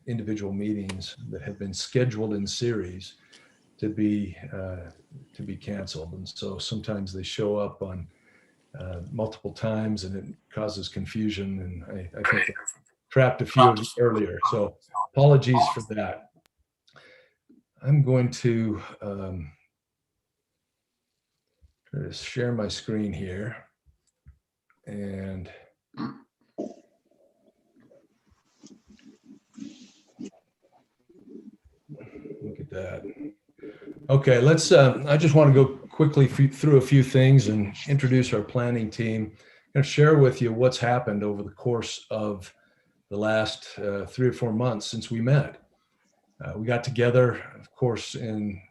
individual meetings that have been scheduled in series to be canceled. And so sometimes they show up on multiple times and it causes confusion. And I think I trapped a few of you earlier. So apologies for that. I'm going to try to share my screen here. And look at that. Okay, let's, I just want to go quickly through a few things and introduce our planning team. I'm going to share with you what's happened over the course of the last 3 or 4 months since we met. We got together, of course, in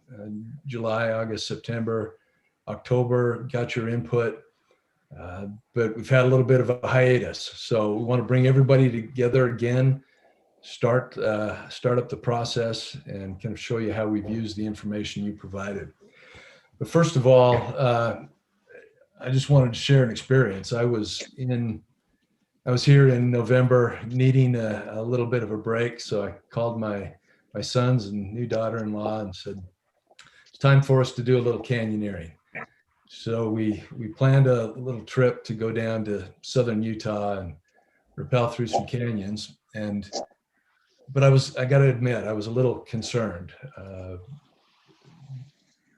July, August, September, October, got your input, but we've had a little bit of a hiatus. So we want to bring everybody together again, start up the process and kind of show you how we've used the information you provided. But first of all, I just wanted to share an experience. I was here in November needing a little bit of a break. So I called my sons and new daughter-in-law and said, it's time for us to do a little canyoneering. So we planned a little trip to go down to southern Utah and rappel through some canyons. But I got to admit, I was a little concerned.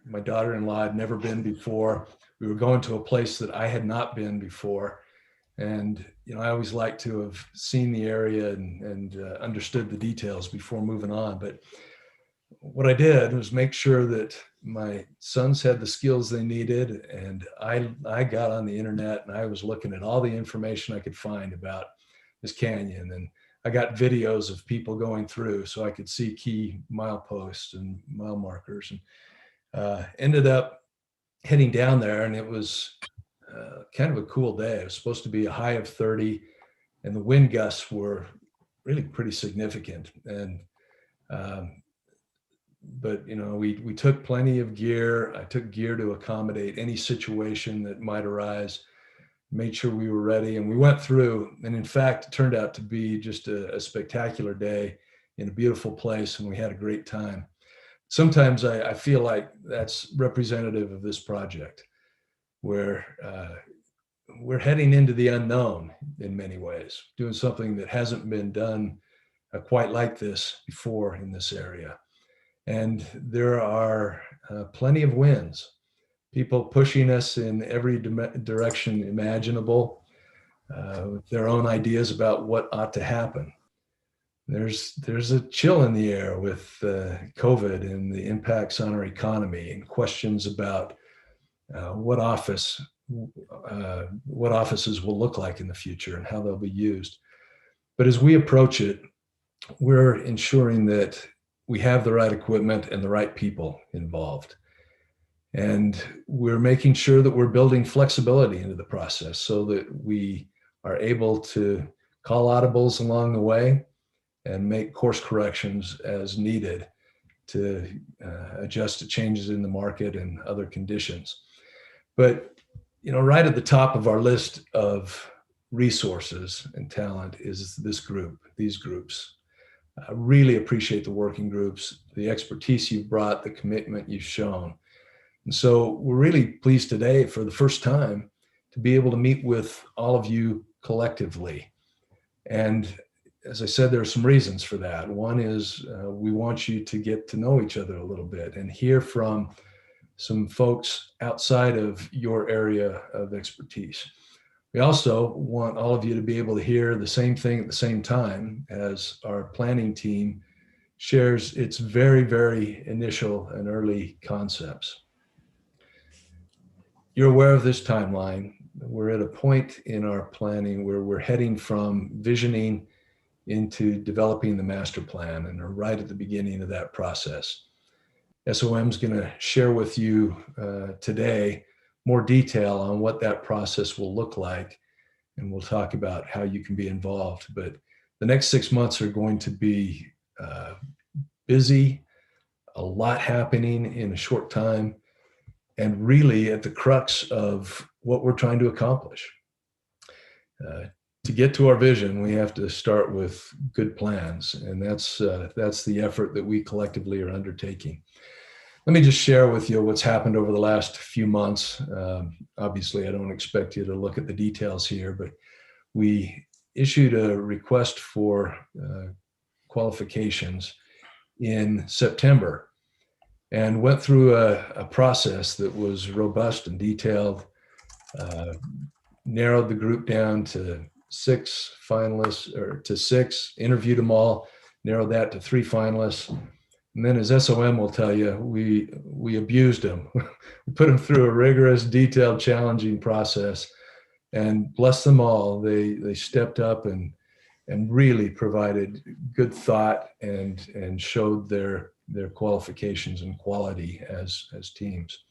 My daughter-in-law had never been before. We were going to a place that I had not been before. And, I always like to have seen the area and understood the details before moving on. But what I did was make sure that my sons had the skills they needed. And I got on the internet and I was looking at all the information I could find about this canyon. And I got videos of people going through so I could see key mileposts and mile markers, and ended up heading down there. And it was kind of a cool day. It was supposed to be a high of 30 and the wind gusts were really pretty significant. And but we took plenty of gear. I took gear to accommodate any situation that might arise, made sure we were ready, and we went through. And in fact, it turned out to be just a spectacular day in a beautiful place, and we had a great time. Sometimes I feel like that's representative of this project, where we're heading into the unknown in many ways, doing something that hasn't been done quite like this before in this area. And there are plenty of winds, people pushing us in every direction imaginable, with their own ideas about what ought to happen. There's a chill in the air with COVID and the impacts on our economy, and questions about what offices will look like in the future and how they'll be used. But as we approach it, we're ensuring that we have the right equipment and the right people involved. And we're making sure that we're building flexibility into the process so that we are able to call audibles along the way and make course corrections as needed to adjust to changes in the market and other conditions. But, right at the top of our list of resources and talent is these groups. I really appreciate the working groups, the expertise you've brought, the commitment you've shown. And so we're really pleased today for the first time to be able to meet with all of you collectively. And as I said, there are some reasons for that. One is we want you to get to know each other a little bit and hear from some folks outside of your area of expertise. We also want all of you to be able to hear the same thing at the same time as our planning team shares its very, very initial and early concepts. You're aware of this timeline. We're at a point in our planning where we're heading from visioning into developing the master plan, and are right at the beginning of that process. SOM is going to share with you today more detail on what that process will look like, and we'll talk about how you can be involved. But the next 6 months are going to be busy, a lot happening in a short time, and really at the crux of what we're trying to accomplish. to get to our vision, we have to start with good plans, and that's the effort that we collectively are undertaking. Let me just share with you what's happened over the last few months. Obviously, I don't expect you to look at the details here, but we issued a request for qualifications in September and went through a process that was robust and detailed, narrowed the group down to 6 finalists, or to 6, interviewed them all, narrowed that to 3 finalists. And then, as SOM will tell you, we abused them. We put them through a rigorous, detailed, challenging process, and bless them all, they stepped up and really provided good thought and showed their qualifications and quality as teams.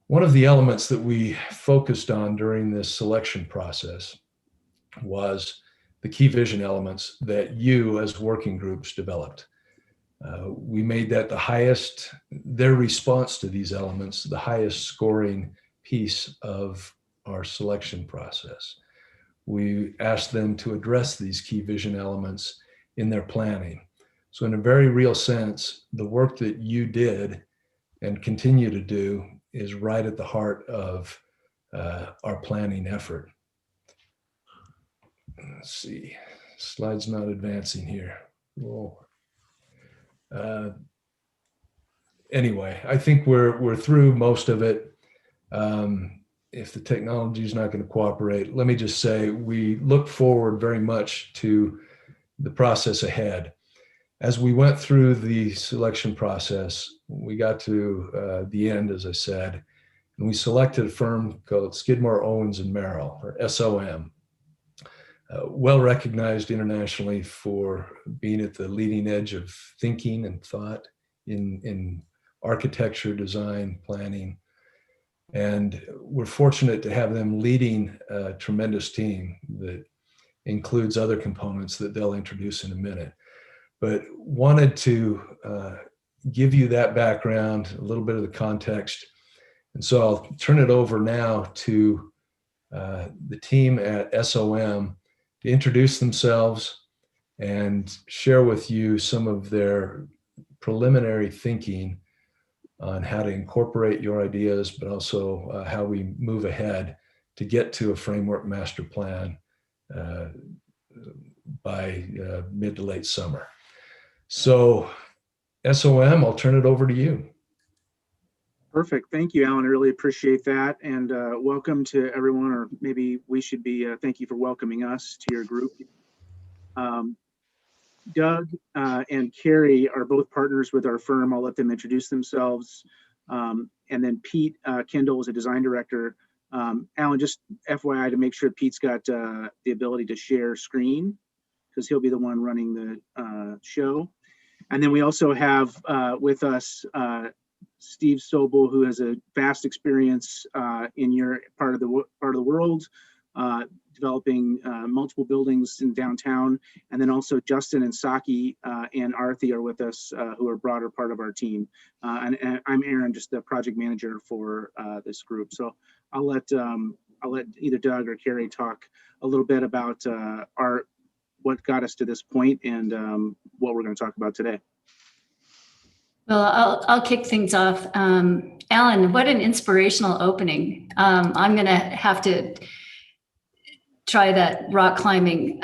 One of the elements that we focused on during this selection process was the key vision elements that you as working groups developed. We made that the highest, their response to these elements, the highest scoring piece of our selection process. We asked them to address these key vision elements in their planning. So in a very real sense, the work that you did and continue to do is right at the heart of our planning effort. Let's see, slide's not advancing here. Whoa. Anyway, I think we're through most of it. If the technology is not going to cooperate, let me just say we look forward very much to the process ahead. As we went through the selection process, we got to the end, as I said, and we selected a firm called Skidmore, Owings Merrill, or SOM. Well recognized internationally for being at the leading edge of thinking and thought in architecture, design, planning. And we're fortunate to have them leading a tremendous team that includes other components that they'll introduce in a minute. But wanted to give you that background, a little bit of the context. And so I'll turn it over now to the team at SOM to introduce themselves and share with you some of their preliminary thinking on how to incorporate your ideas, but also how we move ahead to get to a framework master plan by mid to late summer. So SOM, I'll turn it over to you. Perfect. Thank you, Alan. I really appreciate that. And welcome to everyone, or maybe we should be, thank you for welcoming us to your group. Doug and Carrie are both partners with our firm. I'll let them introduce themselves. And then Pete Kendall is a design director. Alan, just FYI to make sure Pete's got the ability to share screen, because he'll be the one running the show. And then we also have with us Steve Sobel, who has a vast experience in your part of the world, developing multiple buildings in downtown. And then also Justin and Saki and Arthi are with us, who are a broader part of our team. And I'm Aaron, just the project manager for this group. So I'll let either Doug or Carrie talk a little bit about what got us to this point and what we're going to talk about today. Well, I'll kick things off. Alan, what an inspirational opening. I'm going to have to try that rock climbing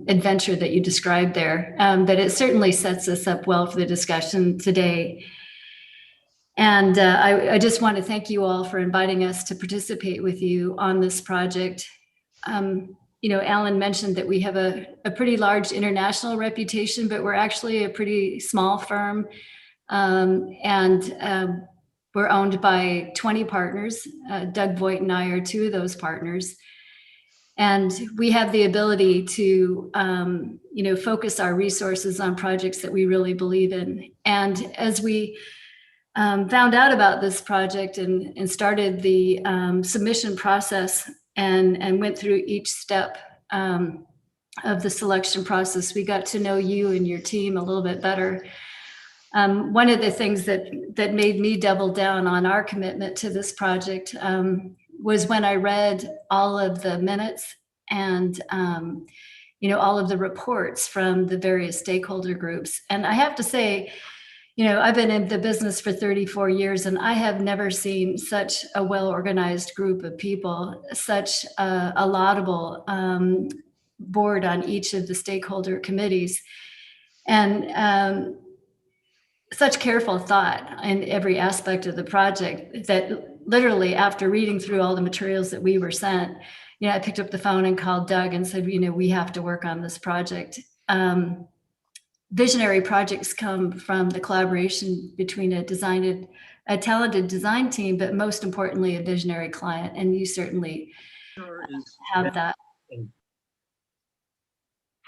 adventure that you described there, but it certainly sets us up well for the discussion today. And I just want to thank you all for inviting us to participate with you on this project. You know, Alan mentioned that we have a pretty large international reputation, but we're actually a pretty small firm. And we're owned by 20 partners. Doug Voigt and I are 2 of those partners. And we have the ability to, you know, focus our resources on projects that we really believe in. And as we found out about this project and started the submission process and went through each step of the selection process, we got to know you and your team a little bit better. One of the things that made me double down on our commitment to this project was when I read all of the minutes and all of the reports from the various stakeholder groups. And I have to say, I've been in the business for 34 years, and I have never seen such a well-organized group of people, such a laudable board on each of the stakeholder committees, and such careful thought in every aspect of the project that literally after reading through all the materials that we were sent, I picked up the phone and called Doug and said, we have to work on this project. Visionary projects come from the collaboration between a talented design team, but most importantly, a visionary client. And you certainly have that.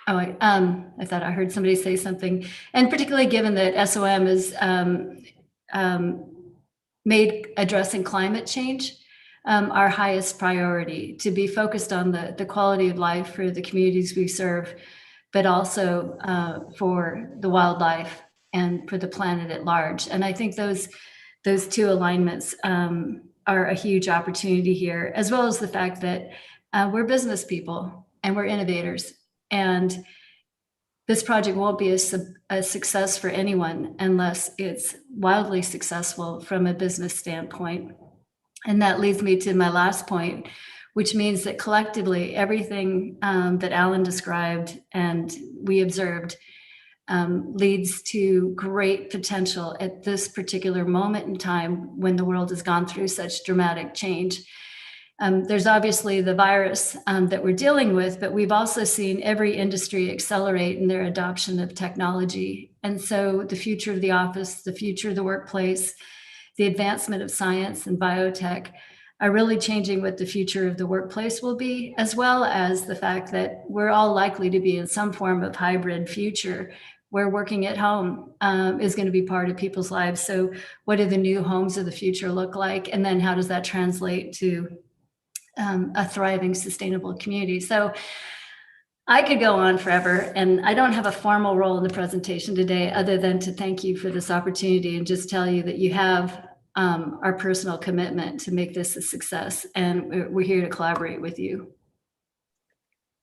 Oh, I thought I heard somebody say something. And particularly given that SOM is made addressing climate change our highest priority, to be focused on the quality of life for the communities we serve, but also for the wildlife and for the planet at large. And I think those two alignments are a huge opportunity here, as well as the fact that we're business people and we're innovators. And this project won't be a success for anyone unless it's wildly successful from a business standpoint. And that leads me to my last point, which means that collectively, everything that Alan described and we observed leads to great potential at this particular moment in time when the world has gone through such dramatic change. There's obviously the virus that we're dealing with, but we've also seen every industry accelerate in their adoption of technology. And so the future of the office, the future of the workplace, the advancement of science and biotech are really changing what the future of the workplace will be, as well as the fact that we're all likely to be in some form of hybrid future where working at home is going to be part of people's lives. So what do the new homes of the future look like? And then how does that translate to a thriving, sustainable community? So I could go on forever, and I don't have a formal role in the presentation today other than to thank you for this opportunity and just tell you that you have our personal commitment to make this a success, and we're here to collaborate with you.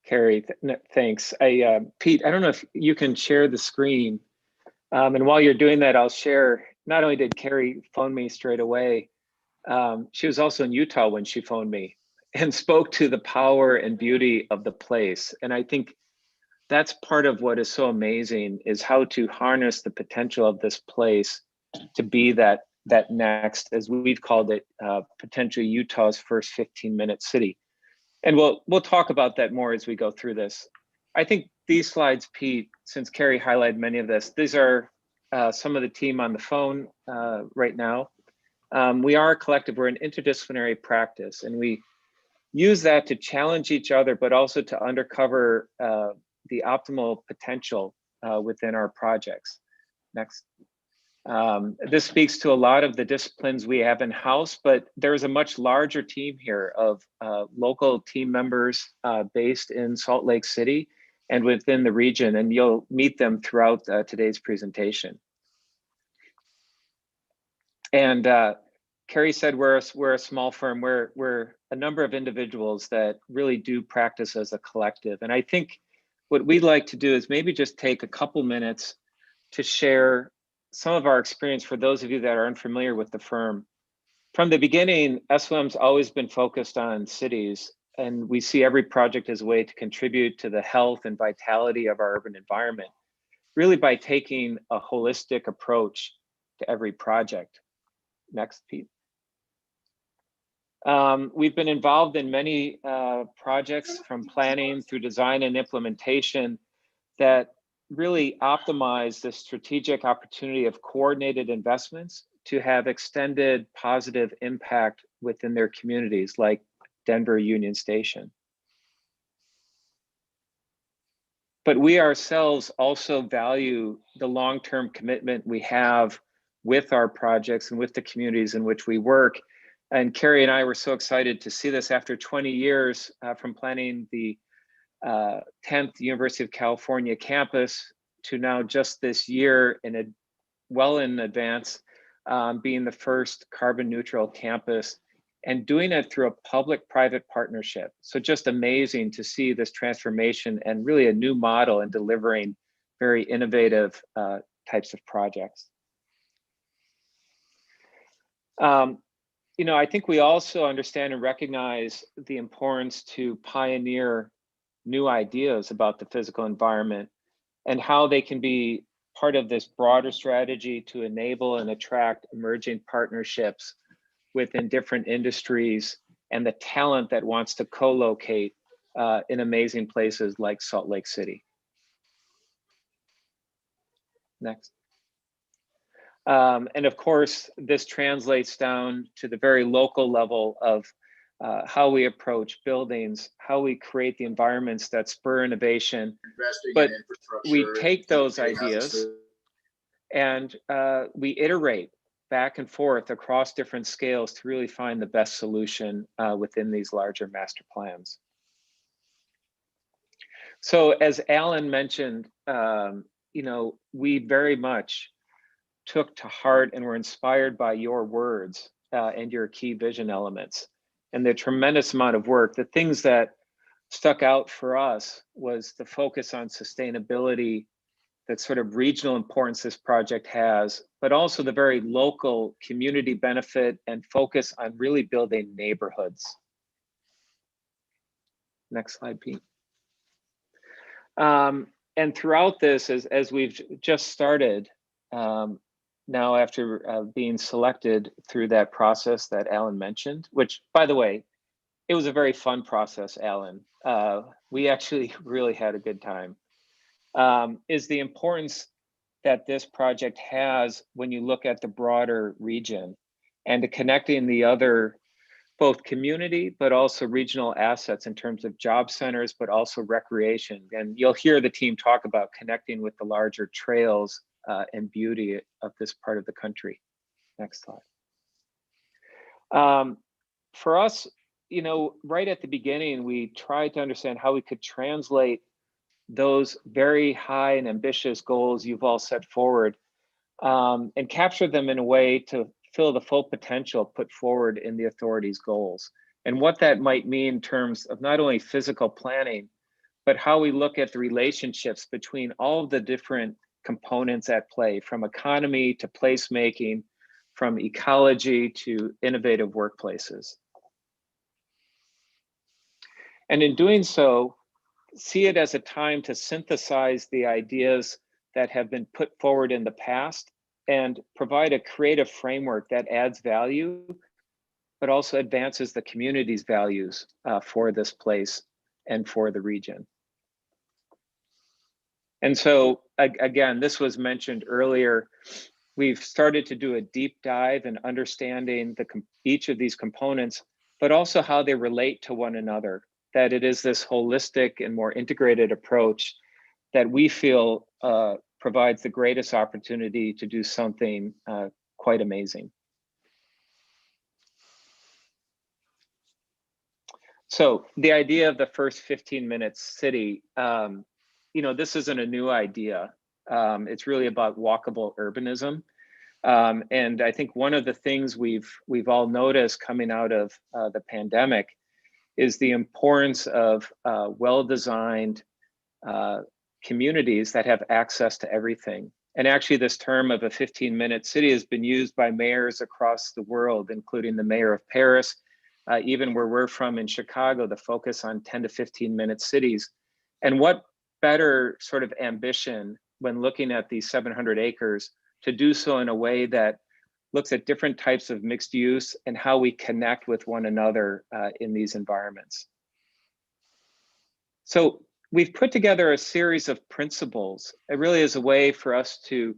Carrie, thanks. Pete, I don't know if you can share the screen. And while you're doing that, I'll share, not only did Carrie phone me straight away, she was also in Utah when she phoned me and spoke to the power and beauty of the place. And I think that's part of what is so amazing, is how to harness the potential of this place to be that next, as we've called it, potentially Utah's first 15-minute city. And we'll talk about that more as we go through this. I think these slides, Pete, since Carrie highlighted many of this, these are some of the team on the phone right now. We are a collective, we're an interdisciplinary practice, and we use that to challenge each other, but also to uncover the optimal potential within our projects. Next. This speaks to a lot of the disciplines we have in-house, but there's a much larger team here of local team members based in Salt Lake City and within the region, and you'll meet them throughout today's presentation. And Carrie said we're a small firm. We're a number of individuals that really do practice as a collective. And I think what we'd like to do is maybe just take a couple minutes to share some of our experience for those of you that are unfamiliar with the firm. From the beginning, SOM's always been focused on cities, and we see every project as a way to contribute to the health and vitality of our urban environment, really by taking a holistic approach to every project. Next, Pete. We've been involved in many projects, from planning through design and implementation, that really optimize the strategic opportunity of coordinated investments to have extended positive impact within their communities, like Denver Union Station. But we ourselves also value the long-term commitment we have with our projects and with the communities in which we work. And Carrie and I were so excited to see this after 20 years from planning the 10th University of California campus to now just this year, well in advance, being the first carbon neutral campus and doing it through a public-private partnership. So just amazing to see this transformation and really a new model in delivering very innovative types of projects. You know, I think we also understand and recognize the importance to pioneer new ideas about the physical environment and how they can be part of this broader strategy to enable and attract emerging partnerships within different industries and the talent that wants to co-locate in amazing places like Salt Lake City. Next. And of course, this translates down to the very local level of how we approach buildings, how we create the environments that spur innovation. But we take those ideas and we iterate back and forth across different scales to really find the best solution within these larger master plans. So as Alan mentioned, you know, we very much took to heart and were inspired by your words and your key vision elements and the tremendous amount of work. The things that stuck out for us was the focus on sustainability, that sort of regional importance this project has, but also the very local community benefit and focus on really building neighborhoods. Next slide, Pete. And throughout this, as we've just started, now after being selected through that process that Alan mentioned, which by the way, it was a very fun process, Alan. We actually really had a good time. Is the importance that this project has when you look at the broader region and to connecting the other, both community, but also regional assets in terms of job centers, but also recreation. And you'll hear the team talk about connecting with the larger trails and beauty of this part of the country. Next slide. For us, you know, right at the beginning, we tried to understand how we could translate those very high and ambitious goals you've all set forward and capture them in a way to fill the full potential put forward in the authority's goals. And what that might mean in terms of not only physical planning, but how we look at the relationships between all of the different components at play, from economy to placemaking, from ecology to innovative workplaces. And in doing so, see it as a time to synthesize the ideas that have been put forward in the past and provide a creative framework that adds value, but also advances the community's values for this place and for the region. And so, again, this was mentioned earlier, we've started to do a deep dive in understanding each of these components, but also how they relate to one another, that it is this holistic and more integrated approach that we feel provides the greatest opportunity to do something quite amazing. So the idea of the first 15 minutes city, you know, this isn't a new idea. It's really about walkable urbanism. And I think one of the things we've all noticed coming out of the pandemic is the importance of well-designed communities that have access to everything. And actually this term of a 15-minute city has been used by mayors across the world, including the mayor of Paris, even where we're from in Chicago, the focus on 10 to 15-minute cities. And what better sort of ambition when looking at these 700 acres to do so in a way that looks at different types of mixed use and how we connect with one another in these environments. So we've put together a series of principles. It really is a way for us to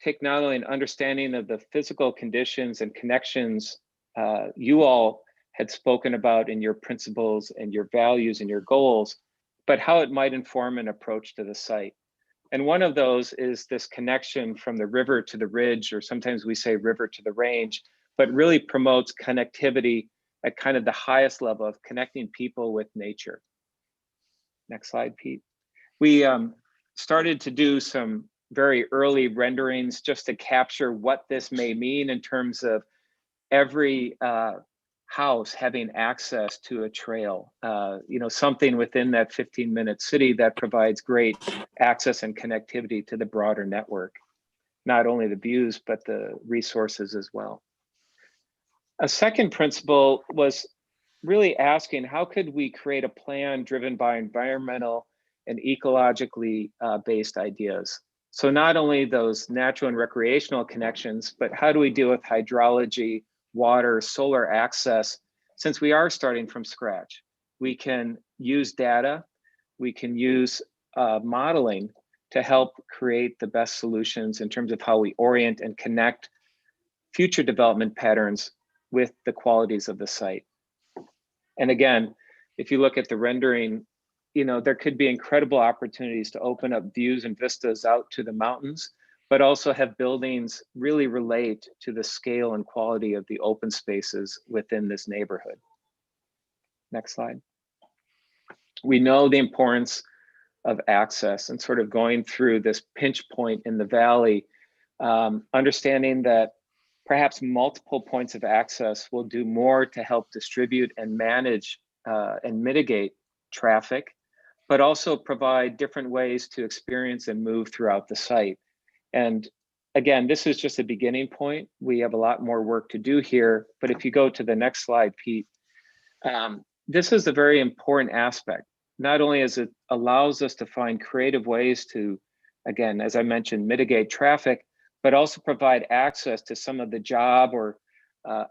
take not only an understanding of the physical conditions and connections you all had spoken about in your principles and your values and your goals, but how it might inform an approach to the site. And one of those is this connection from the river to the ridge, or sometimes we say river to the range, but really promotes connectivity at kind of the highest level of connecting people with nature. Next slide, Pete. We started to do some very early renderings just to capture what this may mean in terms of every house having access to a trail, something within that 15-minute city that provides great access and connectivity to the broader network, not only the views, but the resources as well. A second principle was really asking, how could we create a plan driven by environmental and ecologically based ideas? So not only those natural and recreational connections, but how do we deal with hydrology, water, solar access? Since we are starting from scratch, we can use data, we can use modeling to help create the best solutions in terms of how we orient and connect future development patterns with the qualities of the site. And again, if you look at the rendering, there could be incredible opportunities to open up views and vistas out to the mountains, but also have buildings really relate to the scale and quality of the open spaces within this neighborhood. Next slide. We know the importance of access and sort of going through this pinch point in the valley, understanding that perhaps multiple points of access will do more to help distribute and manage and mitigate traffic, but also provide different ways to experience and move throughout the site. And again, this is just a beginning point. We have a lot more work to do here, but if you go to the next slide, Pete, this is a very important aspect. Not only as it allows us to find creative ways to, again, as I mentioned, mitigate traffic, but also provide access to some of the job or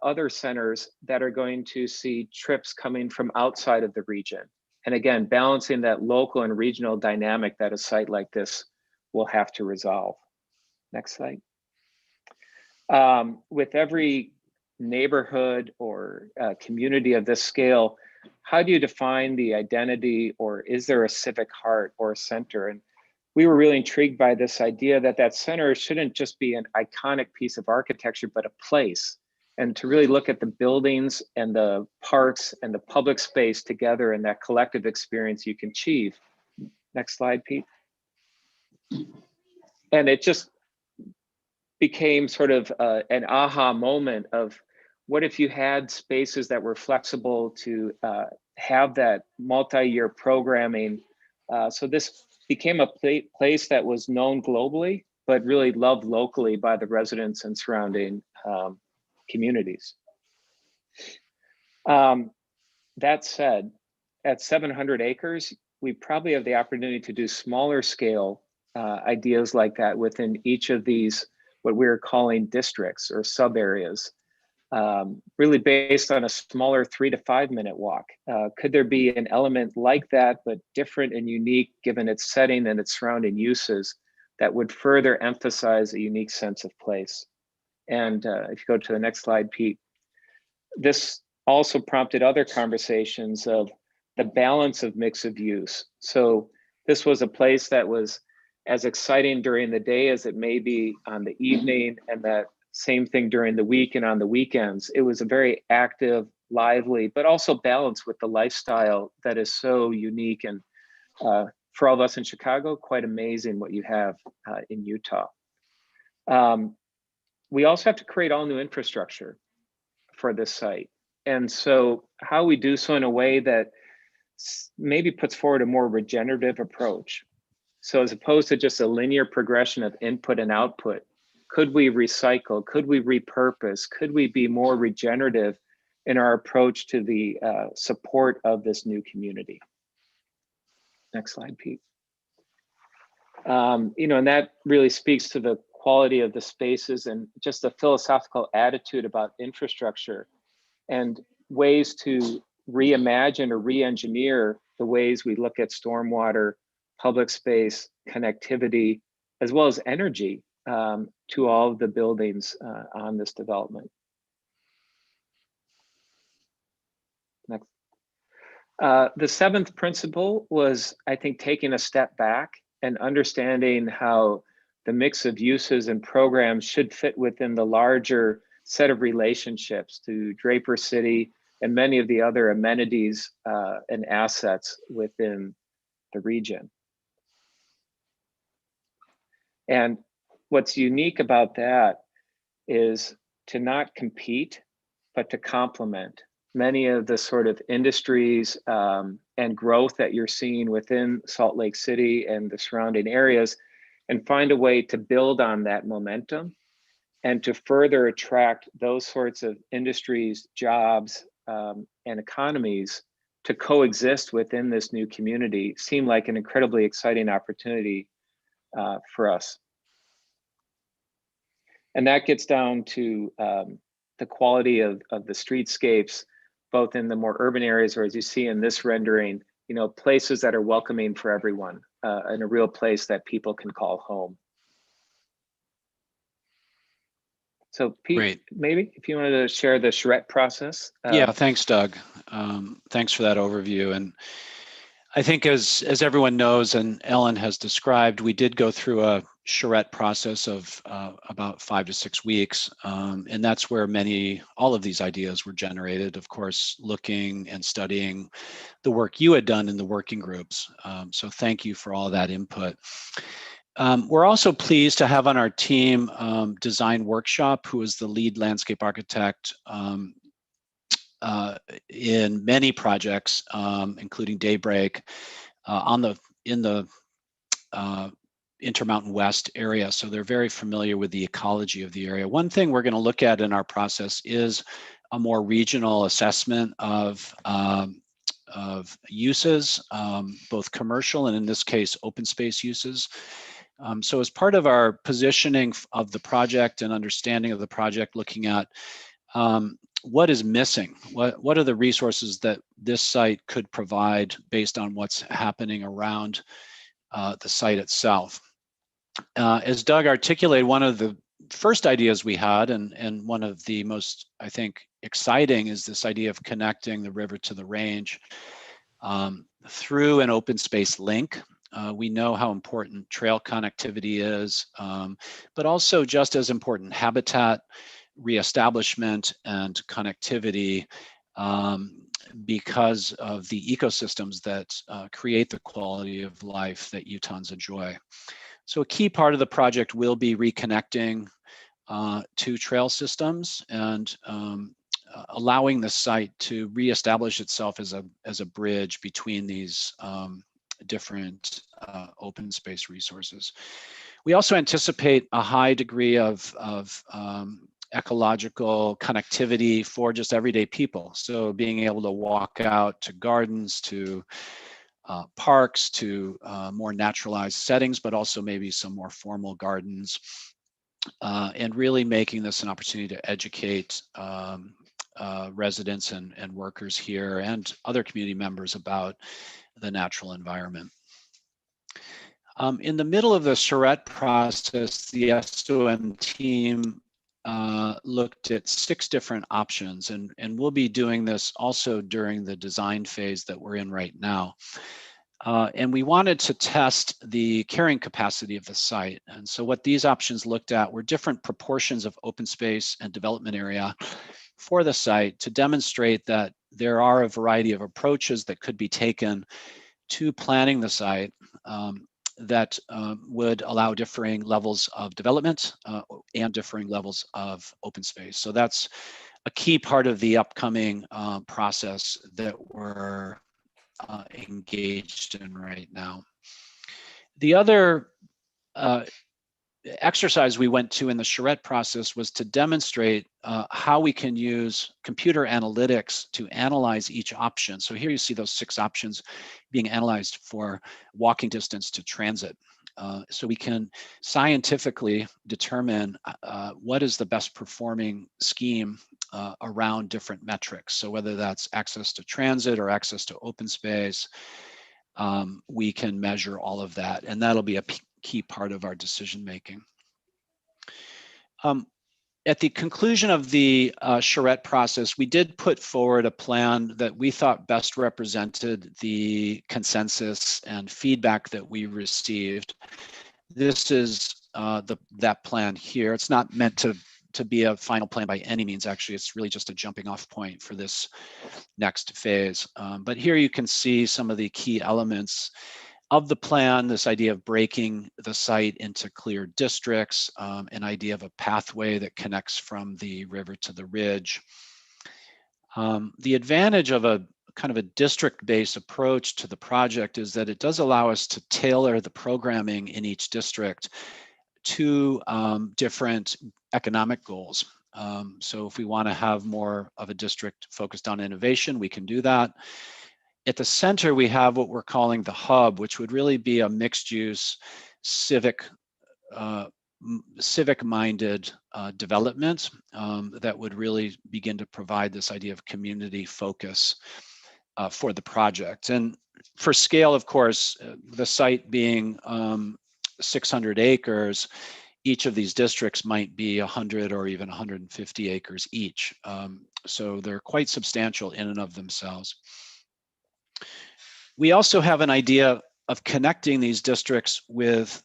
other centers that are going to see trips coming from outside of the region. And again, balancing that local and regional dynamic that a site like this will have to resolve. Next slide. With every neighborhood or community of this scale, how do you define the identity, or is there a civic heart or a center? And we were really intrigued by this idea that that center shouldn't just be an iconic piece of architecture, but a place, and to really look at the buildings and the parks and the public space together in that collective experience you can achieve. Next slide, Pete. And it just became sort of an aha moment of, what if you had spaces that were flexible to have that multi-year programming? So this became a place that was known globally, but really loved locally by the residents and surrounding communities. That said, at 700 acres, we probably have the opportunity to do smaller scale ideas like that within each of these, what we're calling districts or sub areas. Really based on a smaller 3 to 5 minute walk. Could there be an element like that, but different and unique given its setting and its surrounding uses, that would further emphasize a unique sense of place? And if you go to the next slide, Pete, this also prompted other conversations of the balance of mix of use. So this was a place that was as exciting during the day as it may be on the evening, and that same thing during the week and on the weekends. It was a very active, lively, but also balanced with the lifestyle that is so unique. And for all of us in Chicago, quite amazing what you have in Utah. We also have to create all new infrastructure for this site. And so how we do so in a way that maybe puts forward a more regenerative approach. So as opposed to just a linear progression of input and output, could we recycle? Could we repurpose? Could we be more regenerative in our approach to the support of this new community? Next slide, Pete. And that really speaks to the quality of the spaces and just a philosophical attitude about infrastructure and ways to reimagine or re-engineer the ways we look at stormwater, public space, connectivity, as well as energy to all of the buildings on this development. Next. The seventh principle was, I think, taking a step back and understanding how the mix of uses and programs should fit within the larger set of relationships to Draper City and many of the other amenities and assets within the region. And what's unique about that is to not compete, but to complement, many of the sort of industries and growth that you're seeing within Salt Lake City and the surrounding areas, and find a way to build on that momentum and to further attract those sorts of industries, jobs, and economies to coexist within this new community seem like an incredibly exciting opportunity for us. And that gets down to the quality of the streetscapes, both in the more urban areas, or as you see in this rendering, you know, places that are welcoming for everyone, and a real place that people can call home. So Pete, Great. maybe if you wanted to share the charrette process. Yeah, thanks, Doug. Thanks for that overview. And I think as everyone knows, and Ellen has described, we did go through a charrette process of about 5 to 6 weeks. And that's where all of these ideas were generated, of course, looking and studying the work you had done in the working groups. So thank you for all that input. We're also pleased to have on our team Design Workshop, who is the lead landscape architect in many projects, including Daybreak, in the Intermountain West area. So they're very familiar with the ecology of the area. One thing we're going to look at in our process is a more regional assessment of uses, both commercial and in this case, open space uses. So as part of our positioning of the project and understanding of the project, looking at what is missing, what are the resources that this site could provide based on what's happening around the site itself. As Doug articulated, one of the first ideas we had, and one of the most, I think, exciting, is this idea of connecting the river to the range through an open space link. We know how important trail connectivity is, but also just as important, habitat reestablishment and connectivity, because of the ecosystems that create the quality of life that Utahns enjoy. So a key part of the project will be reconnecting to trail systems and allowing the site to reestablish itself as a bridge between these different open space resources. We also anticipate a high degree of ecological connectivity for just everyday people. So being able to walk out to gardens, to parks, to more naturalized settings, but also maybe some more formal gardens, and really making this an opportunity to educate residents and workers here and other community members about the natural environment. In the middle of the charrette process, the SOM team looked at 6 different options, and we'll be doing this also during the design phase that we're in right now. And we wanted to test the carrying capacity of the site. And so what these options looked at were different proportions of open space and development area for the site to demonstrate that there are a variety of approaches that could be taken to planning the site that would allow differing levels of development and differing levels of open space. So that's a key part of the upcoming process that we're engaged in right now. The other exercise we went to in the charrette process was to demonstrate how we can use computer analytics to analyze each option. So here you see those 6 options being analyzed for walking distance to transit. So we can scientifically determine what is the best performing scheme around different metrics. So whether that's access to transit or access to open space, we can measure all of that, and that'll be a key part of our decision making. At the conclusion of the charrette process, we did put forward a plan that we thought best represented the consensus and feedback that we received. This is that plan here. It's not meant to be a final plan by any means. Actually, it's really just a jumping off point for this next phase. But here you can see some of the key elements of the plan, this idea of breaking the site into clear districts, an idea of a pathway that connects from the river to the ridge, The advantage of a kind of a district-based approach to the project is that it does allow us to tailor the programming in each district to different economic goals. So if we want to have more of a district focused on innovation, we can do that. At the center, we have what we're calling the hub, which would really be a mixed-use civic-minded development that would really begin to provide this idea of community focus for the project. And for scale, of course, the site being 600 acres, each of these districts might be 100 or even 150 acres each. So they're quite substantial in and of themselves. We also have an idea of connecting these districts with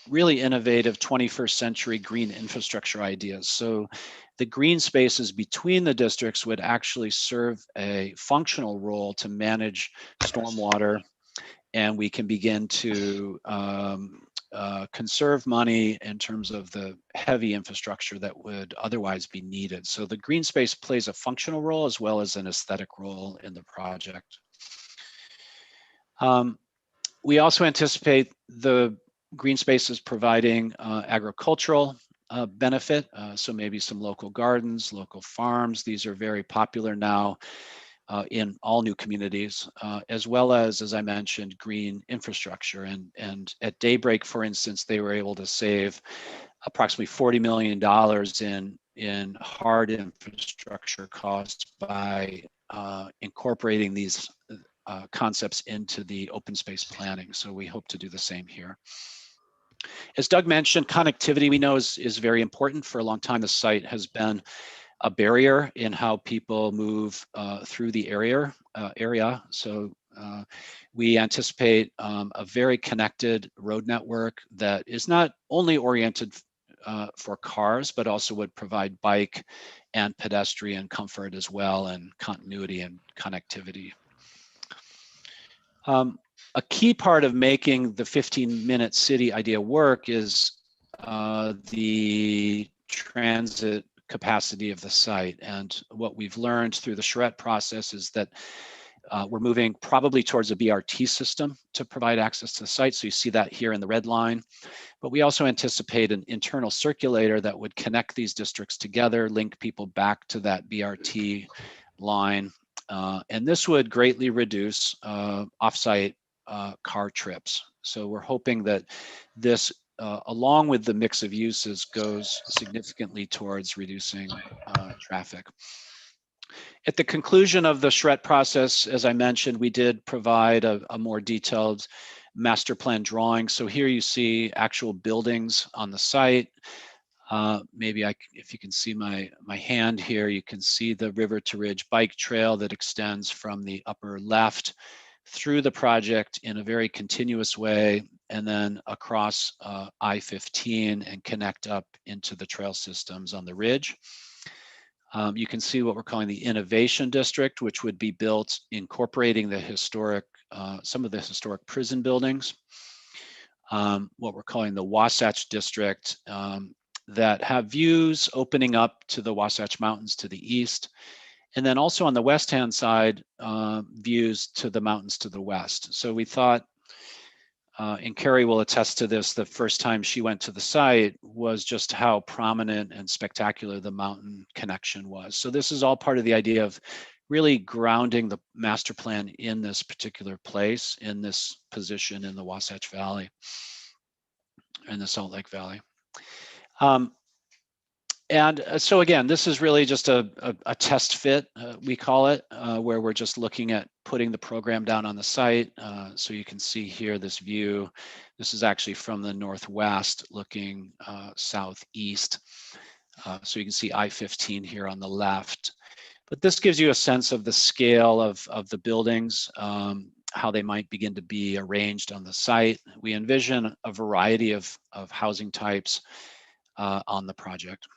really innovative 21st century green infrastructure ideas. So the green spaces between the districts would actually serve a functional role to manage stormwater, and we can begin to conserve money in terms of the heavy infrastructure that would otherwise be needed. So the green space plays a functional role as well as an aesthetic role in the project. We also anticipate the green spaces providing agricultural benefit, so maybe some local gardens, local farms. These are very popular now in all new communities, as well as I mentioned, green infrastructure. And at Daybreak, for instance, they were able to save approximately $40 million in hard infrastructure costs by incorporating these concepts into the open space planning. So we hope to do the same here. As Doug mentioned, connectivity we know is very important. For a long time, the site has been a barrier in how people move through the area. So we anticipate a very connected road network that is not only oriented for cars, but also would provide bike and pedestrian comfort as well, and continuity and connectivity. A key part of making the 15-minute city idea work is the transit capacity of the site. And what we've learned through the charrette process is that we're moving probably towards a BRT system to provide access to the site. So you see that here in the red line. But we also anticipate an internal circulator that would connect these districts together, link people back to that BRT line. And this would greatly reduce offsite car trips. So we're hoping that this, along with the mix of uses, goes significantly towards reducing traffic. At the conclusion of the charrette process, as I mentioned, we did provide a more detailed master plan drawing. So here you see actual buildings on the site. Maybe if you can see my hand here, you can see the River to Ridge bike trail that extends from the upper left through the project in a very continuous way, and then across I-15 and connect up into the trail systems on the ridge. You can see what we're calling the Innovation District, which would be built incorporating the historic, some of the historic prison buildings. What we're calling the Wasatch District, that have views opening up to the Wasatch Mountains to the east. And then also on the west-hand side, views to the mountains to the west. So we thought, and Carrie will attest to this, the first time she went to the site was just how prominent and spectacular the mountain connection was. So this is all part of the idea of really grounding the master plan in this particular place, in this position in the Wasatch Valley, in the Salt Lake Valley. And so again, this is really just a test fit, we call it, where we're just looking at putting the program down on the site. So you can see here this view. This is actually from the northwest looking southeast. So you can see I-15 here on the left. But this gives you a sense of the scale of the buildings, how they might begin to be arranged on the site. We envision a variety of housing types on the project.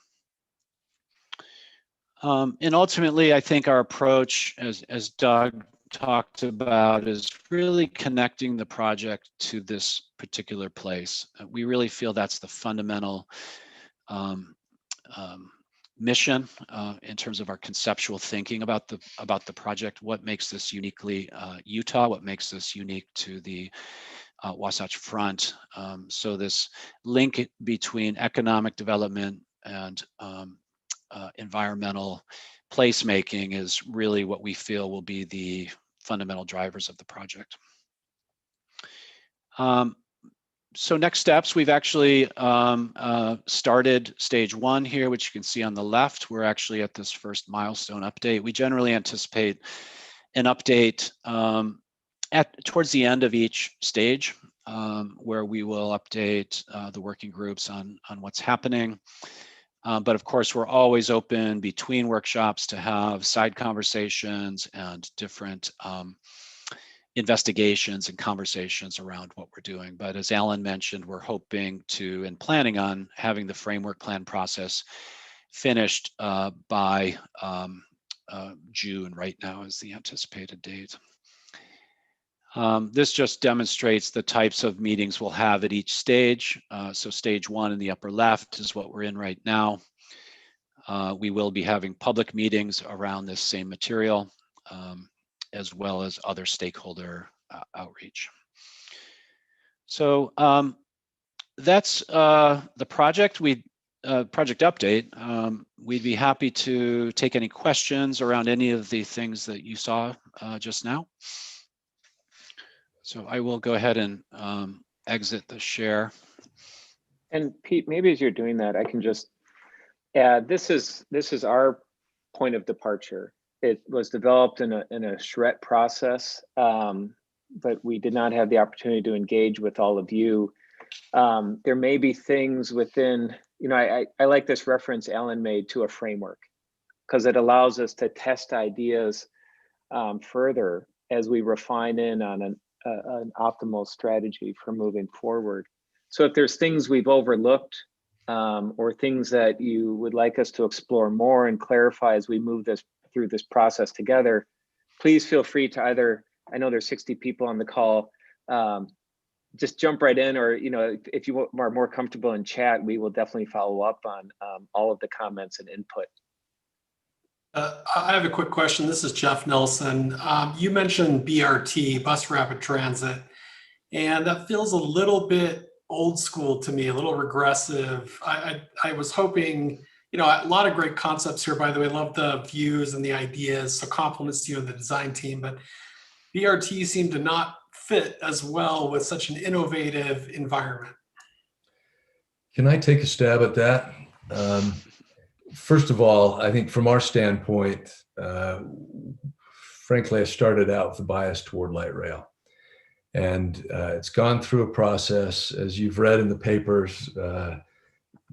And ultimately, I think our approach, as Doug talked about, is really connecting the project to this particular place. We really feel that's the fundamental mission in terms of our conceptual thinking about the project. What makes this uniquely Utah? What makes this unique to the Wasatch Front? So this link between economic development and environmental placemaking is really what we feel will be the fundamental drivers of the project. So next steps, we've actually started stage 1 here, which you can see on the left. We're actually at this first milestone update. We generally anticipate an update towards the end of each stage, where we will update the working groups on what's happening. But of course, we're always open between workshops to have side conversations and different investigations and conversations around what we're doing. But as Alan mentioned, we're hoping to and planning on having the framework plan process finished by June. Right now is the anticipated date. This just demonstrates the types of meetings we'll have at each stage. So stage 1 in the upper left is what we're in right now. We will be having public meetings around this same material, as well as other stakeholder outreach. So that's the project. Project update. We'd be happy to take any questions around any of the things that you saw just now. So I will go ahead and exit the share. And Pete, maybe as you're doing that, I can just add, this is our point of departure. It was developed in a charrette process, but we did not have the opportunity to engage with all of you. There may be things within, I like this reference Alan made to a framework, because it allows us to test ideas further as we refine in on an optimal strategy for moving forward. So if there's things we've overlooked or things that you would like us to explore more and clarify as we move through this process together, please feel free to either, I know there's 60 people on the call, just jump right in, or if you are more comfortable in chat, we will definitely follow up on all of the comments and input. I have a quick question. This is Jeff Nelson. You mentioned BRT, Bus Rapid Transit, and that feels a little bit old school to me, a little regressive. I was hoping, a lot of great concepts here, by the way. Love the views and the ideas, so compliments to you and the design team, but BRT seemed to not fit as well with such an innovative environment. Can I take a stab at that? First of all, I think from our standpoint, frankly, I started out with a bias toward light rail. And it's gone through a process. As you've read in the papers,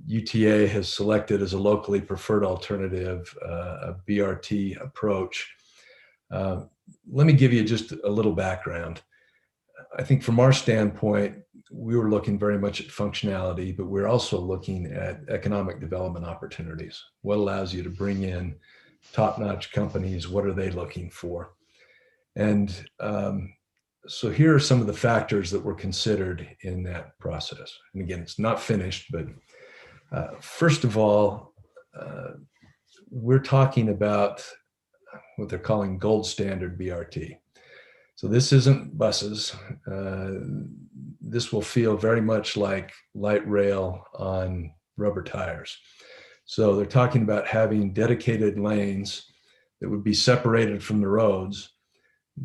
UTA has selected as a locally preferred alternative a BRT approach. Let me give you just a little background. I think from our standpoint, we were looking very much at functionality, but we're also looking at economic development opportunities. What allows you to bring in top-notch companies? What are they looking for? And so here are some of the factors that were considered in that process. And again, it's not finished, but first of all, we're talking about what they're calling gold standard BRT. So this isn't buses. This will feel very much like light rail on rubber tires. So they're talking about having dedicated lanes that would be separated from the roads,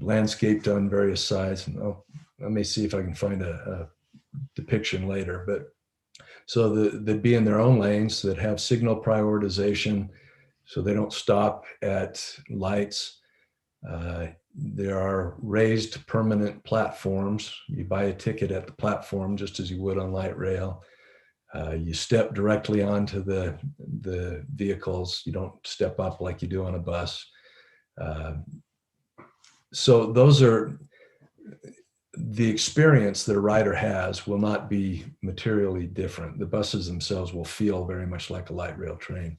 landscaped on various sides. And I may see if I can find a depiction later, but so they'd be in their own lanes that have signal prioritization, so they don't stop at lights. There are raised permanent platforms. You buy a ticket at the platform just as you would on light rail. You step directly onto the vehicles. You don't step up like you do on a bus. So those are the experience that a rider has will not be materially different. The buses themselves will feel very much like a light rail train.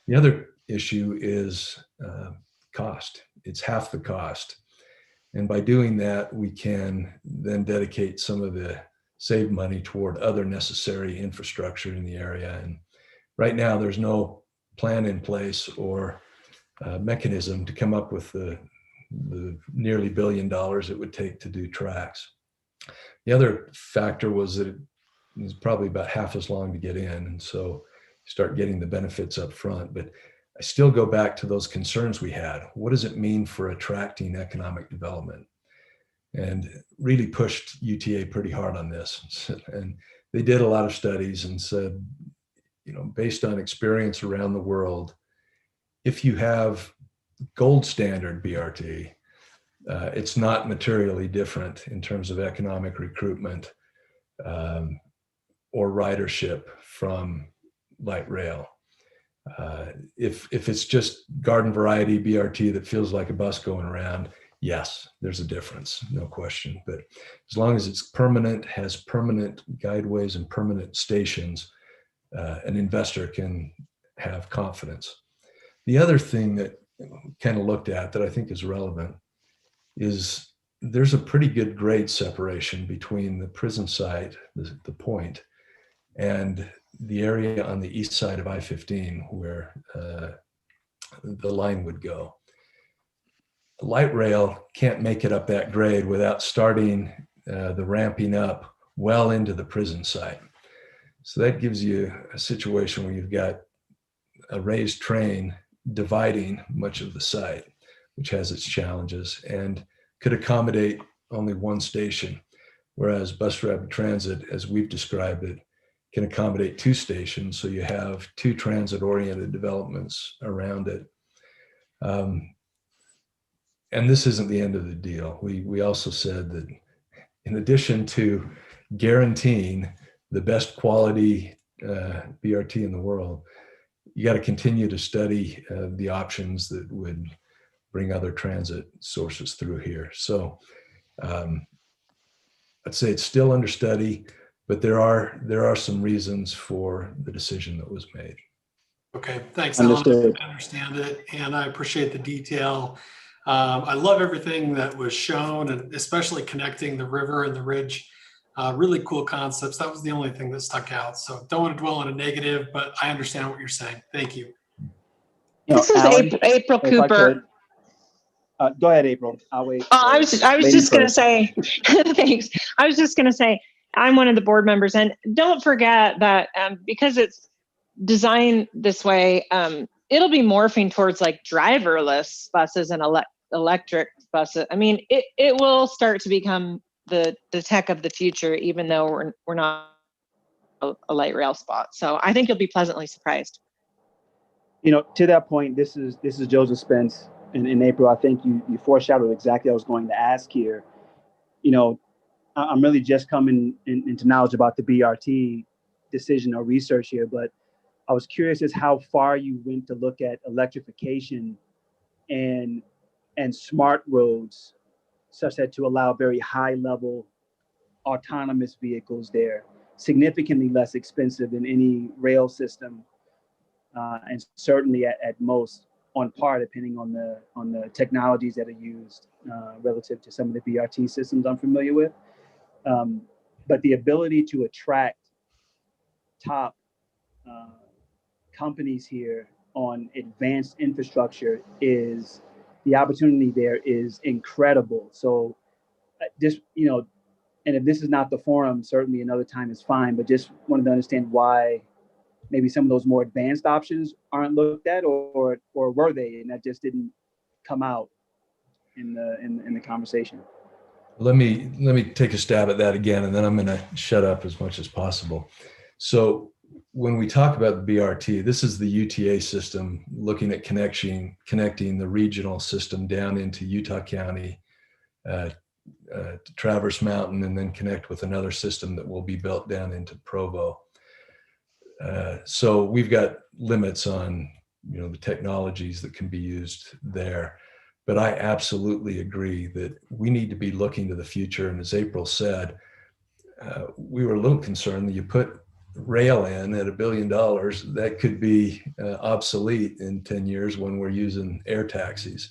The other issue is cost. It's half the cost. And by doing that, we can then dedicate some of the saved money toward other necessary infrastructure in the area. And right now there's no plan in place or mechanism to come up with the nearly $1 billion it would take to do tracks. The other factor was that it was probably about half as long to get in, and so you start getting the benefits up front. But I still go back to those concerns we had. What does it mean for attracting economic development? And really pushed UTA pretty hard on this. And they did a lot of studies and said, based on experience around the world, if you have gold standard BRT, it's not materially different in terms of economic recruitment or ridership from light rail. If it's just garden variety BRT that feels like a bus going around, yes, there's a difference, no question. But as long as it's permanent, has permanent guideways and permanent stations, an investor can have confidence. The other thing that kind of looked at that I think is relevant is there's a pretty good grade separation between the prison site, the point, and the area on the east side of I-15 where the line would go. Light rail can't make it up that grade without starting the ramping up well into the prison site. So that gives you a situation where you've got a raised train dividing much of the site, which has its challenges and could accommodate only one station, whereas bus rapid transit, as we've described it, can accommodate two stations. So you have two transit-oriented developments around it. And this isn't the end of the deal. We also said that in addition to guaranteeing the best quality BRT in the world, you got to continue to study the options that would bring other transit sources through here. So I'd say it's still under study, but there are some reasons for the decision that was made. Okay, thanks, Alan. Understood. I understand it, and I appreciate the detail. I love everything that was shown, and especially connecting the river and the ridge. Really cool concepts. That was the only thing that stuck out. So don't want to dwell on a negative, but I understand what you're saying. Thank you. This is Alan, April if I Cooper. could, go ahead, April. I'll wait. I was Ladies just going to first. say, thanks. I was just going to say, I'm one of the board members, and don't forget that because it's designed this way, it'll be morphing towards like driverless buses and electric buses. I mean, it will start to become the tech of the future, even though we're not a light rail spot. So I think you'll be pleasantly surprised. To that point, this is Joseph Spence. In April, I think you foreshadowed exactly what I was going to ask here. I'm really just coming into knowledge about the BRT decision or research here, but I was curious as how far you went to look at electrification and smart roads, such that to allow very high level autonomous vehicles there, significantly less expensive than any rail system, and certainly at most on par, depending on the technologies that are used relative to some of the BRT systems I'm familiar with. But the ability to attract top companies here on advanced infrastructure the opportunity there is incredible. So just, and if this is not the forum, certainly another time is fine, but just wanted to understand why maybe some of those more advanced options aren't looked at, or were they, and that just didn't come out in the conversation. Let me take a stab at that again, and then I'm going to shut up as much as possible. So when we talk about the BRT, this is the UTA system, looking at connecting the regional system down into Utah County, to Traverse Mountain, and then connect with another system that will be built down into Provo. So we've got limits on the technologies that can be used there. But I absolutely agree that we need to be looking to the future. And as April said, we were a little concerned that you put rail in at $1 billion, that could be obsolete in 10 years when we're using air taxis.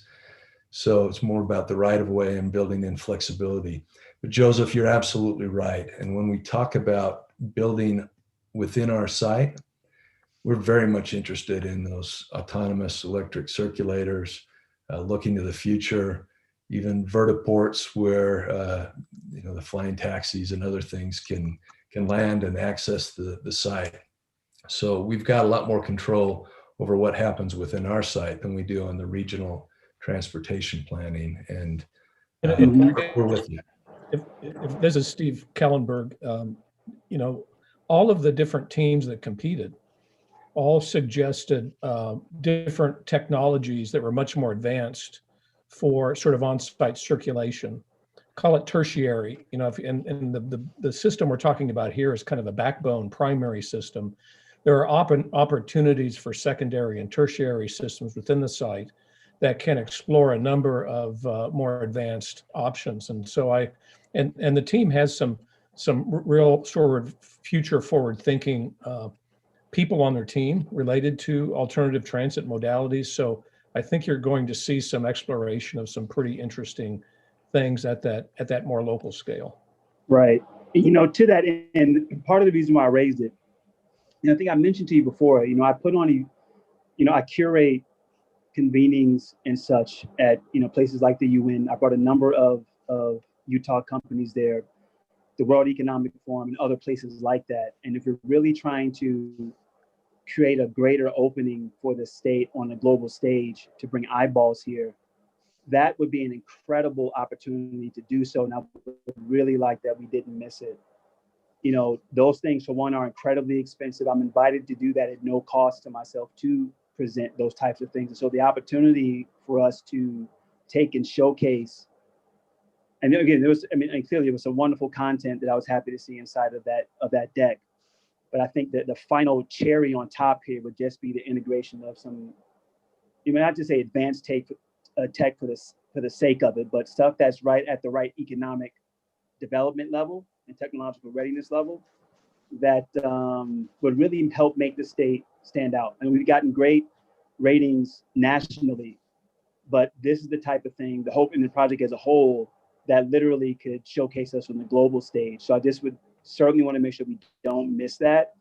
So it's more about the right of way and building in flexibility. But Joseph, you're absolutely right. And when we talk about building within our site, we're very much interested in those autonomous electric circulators, looking to the future, even vertiports where the flying taxis and other things can land and access the site. So we've got a lot more control over what happens within our site than we do on the regional transportation planning. And we're with you. If this is Steve Kellenberg, all of the different teams that competed all suggested different technologies that were much more advanced for sort of on-site circulation. Call it tertiary, and the system we're talking about here is kind of a backbone primary system. There are opportunities for secondary and tertiary systems within the site that can explore a number of more advanced options. And so the team has some real sort of future forward thinking people on their team related to alternative transit modalities. So I think you're going to see some exploration of some pretty interesting things at that more local scale. Right. To that end, part of the reason why I raised it, I think I mentioned to you before, I put on I curate convenings and such at, places like the UN. I brought a number of Utah companies there, the World Economic Forum and other places like that. And if you're really trying to create a greater opening for the state on a global stage to bring eyeballs here, that would be an incredible opportunity to do so. And I would really like that we didn't miss it. Those things, for one, are incredibly expensive. I'm invited to do that at no cost to myself to present those types of things. And so the opportunity for us to take and showcase, and again, clearly it was some wonderful content that I was happy to see inside of that deck. But I think that the final cherry on top here would just be the integration of some, not to say advanced tech for the sake of it, but stuff that's right at the right economic development level and technological readiness level that would really help make the state stand out. And we've gotten great ratings nationally, but this is the type of thing, the hope in the project as a whole, that literally could showcase us on the global stage. So I just would certainly want to make sure we don't miss that.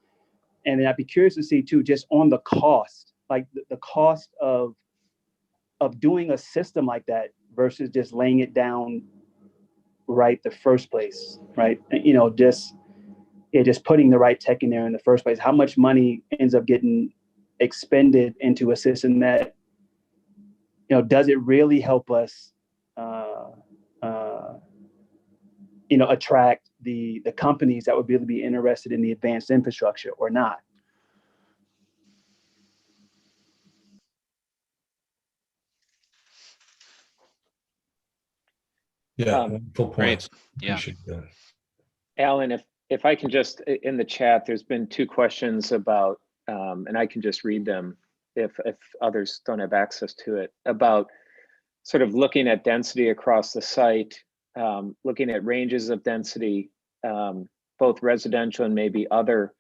And then I'd be curious to see too, just on the cost, like the cost of doing a system like that versus just laying it down right the first place, right? Just putting the right tech in there in the first place. How much money ends up getting expended into a system that, does it really help us, attract the companies that would really be interested in the advanced infrastructure or not? Yeah, full point. Yeah. Alan, if I can just, in the chat, there's been two questions about, and I can just read them if others don't have access to it, about sort of looking at density across the site, looking at ranges of density, both residential and maybe other,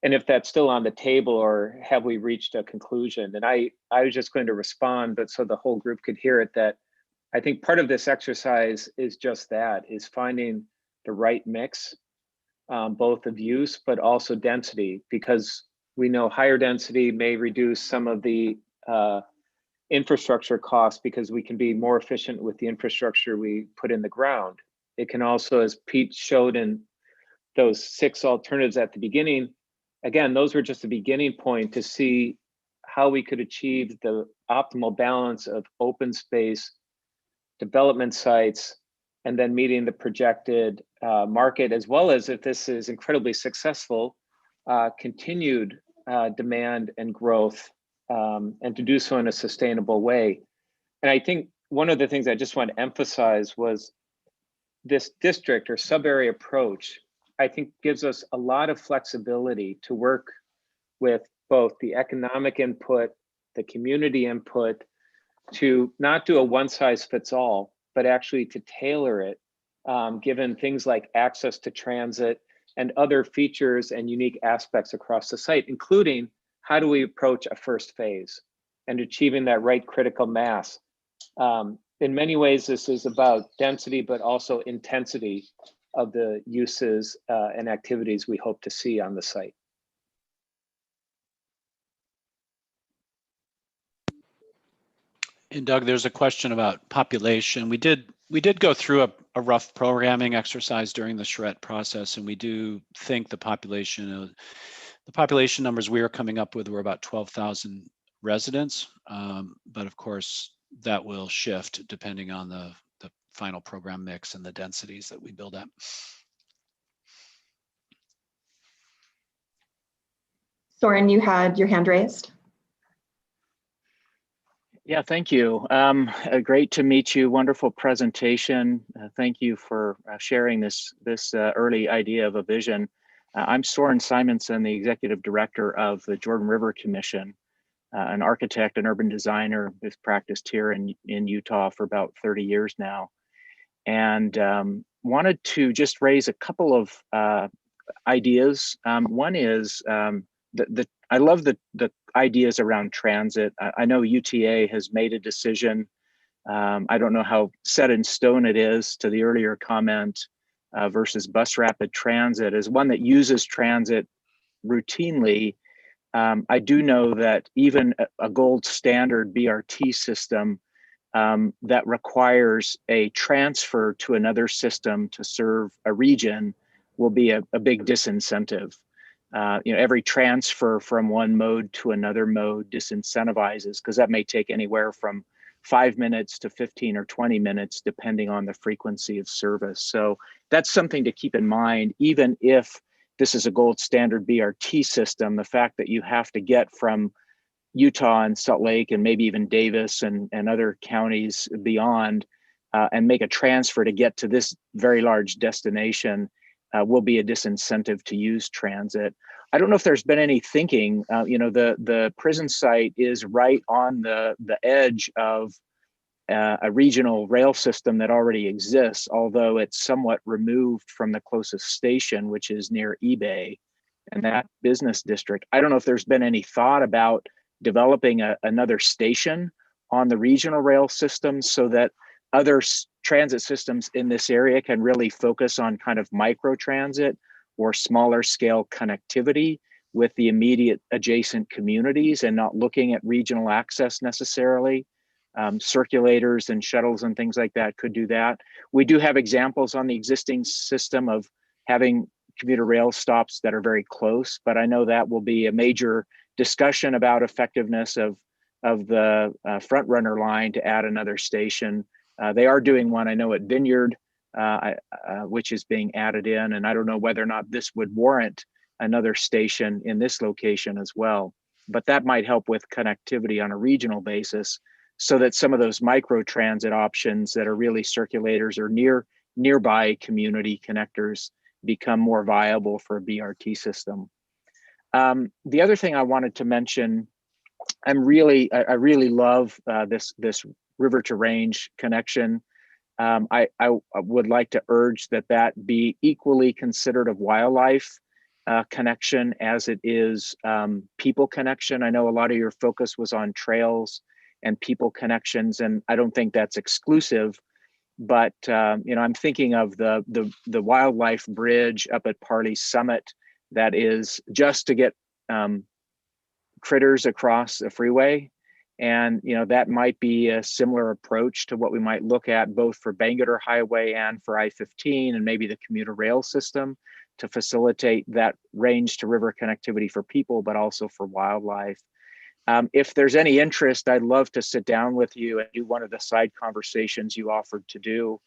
and if that's still on the table or have we reached a conclusion. And I was just going to respond, but so the whole group could hear it, that I think part of this exercise is just that, is finding the right mix, both of use, but also density, because we know higher density may reduce some of the infrastructure costs because we can be more efficient with the infrastructure we put in the ground. It can also, as Pete showed in those 6 alternatives at the beginning, again, those were just a beginning point to see how we could achieve the optimal balance of open space, development sites, and then meeting the projected market, as well as, if this is incredibly successful, continued demand and growth, and to do so in a sustainable way. And I think one of the things I just want to emphasize was this district or sub-area approach, I think, gives us a lot of flexibility to work with both the economic input, the community input, to not do a one-size-fits-all, but actually to tailor it, given things like access to transit and other features and unique aspects across the site, including how do we approach a first phase and achieving that right critical mass. In many ways, this is about density, but also intensity of the uses and activities we hope to see on the site. And Doug, there's a question about population. We did go through a rough programming exercise during the charrette process, and we do think the population numbers we were coming up with were about 12,000 residents. But of course, that will shift depending on the final program mix and the densities that we build up. Soren, you had your hand raised. Yeah, thank you. Great to meet you. Wonderful presentation. Thank you for sharing this early idea of a vision. I'm Soren Simonson, the Executive Director of the Jordan River Commission, an architect and urban designer who's practiced here in Utah for about 30 years now. And wanted to just raise a couple of ideas. One is I love the ideas around transit. I know UTA has made a decision. I don't know how set in stone it is to the earlier comment versus bus rapid transit as one that uses transit routinely. I do know that even a gold standard BRT system that requires a transfer to another system to serve a region will be a big disincentive. Every transfer from one mode to another mode disincentivizes, because that may take anywhere from 5 minutes to 15 or 20 minutes, depending on the frequency of service. So that's something to keep in mind, even if this is a gold standard BRT system, the fact that you have to get from Utah and Salt Lake and maybe even Davis and other counties beyond and make a transfer to get to this very large destination will be a disincentive to use transit. I don't know if there's been any thinking, the prison site is right on the edge of a regional rail system that already exists, although it's somewhat removed from the closest station, which is near eBay and that business district. I don't know if there's been any thought about developing another station on the regional rail system so that other transit systems in this area can really focus on kind of micro transit or smaller scale connectivity with the immediate adjacent communities and not looking at regional access necessarily. Circulators and shuttles and things like that could do that. We do have examples on the existing system of having commuter rail stops that are very close, but I know that will be a major discussion about effectiveness of the front runner line to add another station. They are doing one, I know, at Vineyard, which is being added in, and I don't know whether or not this would warrant another station in this location as well. But that might help with connectivity on a regional basis so that some of those micro transit options that are really circulators or nearby community connectors become more viable for a BRT system. The other thing I wanted to mention, I really love this river to range connection. I would like to urge that be equally considered of wildlife connection as it is people connection. I know a lot of your focus was on trails and people connections, and I don't think that's exclusive. But I'm thinking of the wildlife bridge up at Parley Summit that is just to get critters across a freeway. And that might be a similar approach to what we might look at both for Bangerter Highway and for I-15 and maybe the commuter rail system to facilitate that range to river connectivity for people, but also for wildlife. If there's any interest, I'd love to sit down with you and do one of the side conversations you offered to do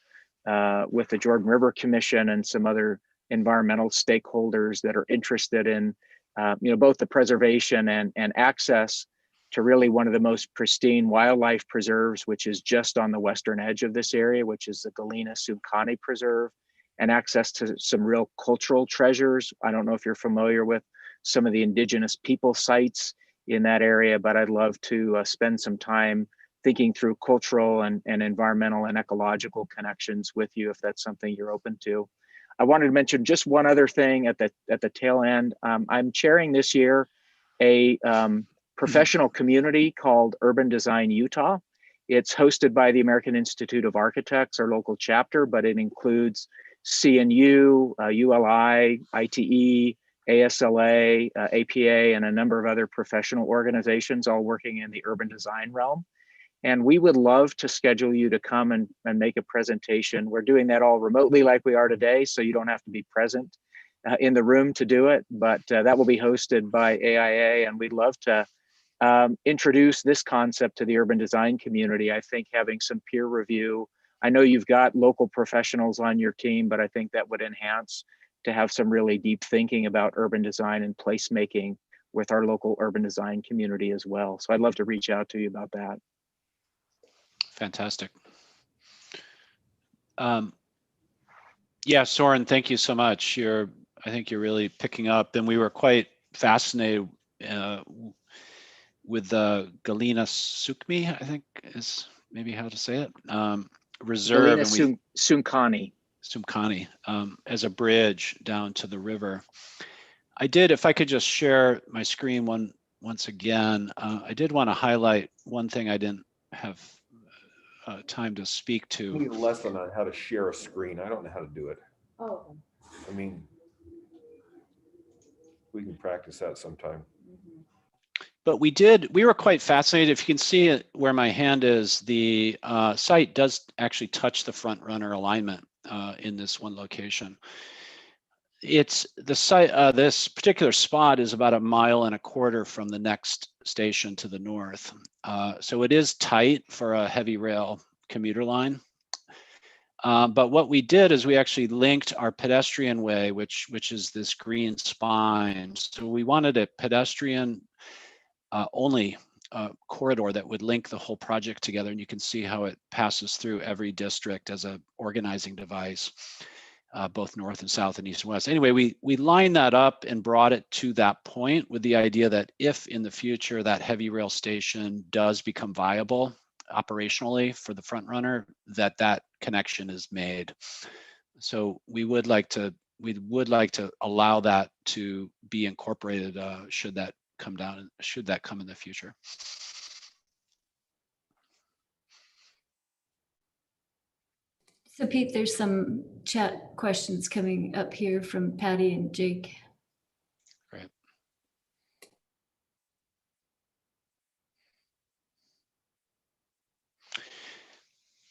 with the Jordan River Commission and some other environmental stakeholders that are interested in both the preservation and access to really one of the most pristine wildlife preserves, which is just on the western edge of this area, which is the Galena Sumcani Preserve, and access to some real cultural treasures. I don't know if you're familiar with some of the indigenous people sites in that area, but I'd love to spend some time thinking through cultural and environmental and ecological connections with you, if that's something you're open to. I wanted to mention just one other thing at the tail end. I'm chairing this year a professional community called Urban Design Utah. It's hosted by the American Institute of Architects, our local chapter, but it includes CNU, ULI, ITE, ASLA, APA, and a number of other professional organizations all working in the urban design realm. And we would love to schedule you to come and make a presentation. We're doing that all remotely like we are today, so you don't have to be present in the room to do it, but that will be hosted by AIA, and we'd love to introduce this concept to the urban design community. I think having some peer review, I know you've got local professionals on your team, but I think that would enhance to have some really deep thinking about urban design and placemaking with our local urban design community as well. So I'd love to reach out to you about that. Fantastic. Yeah, Soren, thank you so much. I think you're really picking up, and we were quite fascinated with the Galena Sukmi, I think is maybe how to say it, reserve. Galena Sumkani. Sumkani, as a bridge down to the river. I did, if I could just share my screen once again, I did want to highlight one thing I didn't have time to speak to. We need a lesson on how to share a screen. I don't know how to do it. Oh. I mean, we can practice that sometime. But we were quite fascinated. If you can see it where my hand is, the site does actually touch the front runner alignment in this one location. It's the site, this particular spot is about 1.25 miles from the next station to the north. So it is tight for a heavy rail commuter line. But what we did is we actually linked our pedestrian way, which is this green spine. So we wanted a pedestrian only corridor that would link the whole project together. And you can see how it passes through every district as a organizing device, both north and south and east and west. Anyway, we lined that up and brought it to that point with the idea that if in the future that heavy rail station does become viable operationally for the front runner, that connection is made. So we would like to allow that to be incorporated should that come in the future. So Pete, there's some chat questions coming up here from Patty and Jake. Great.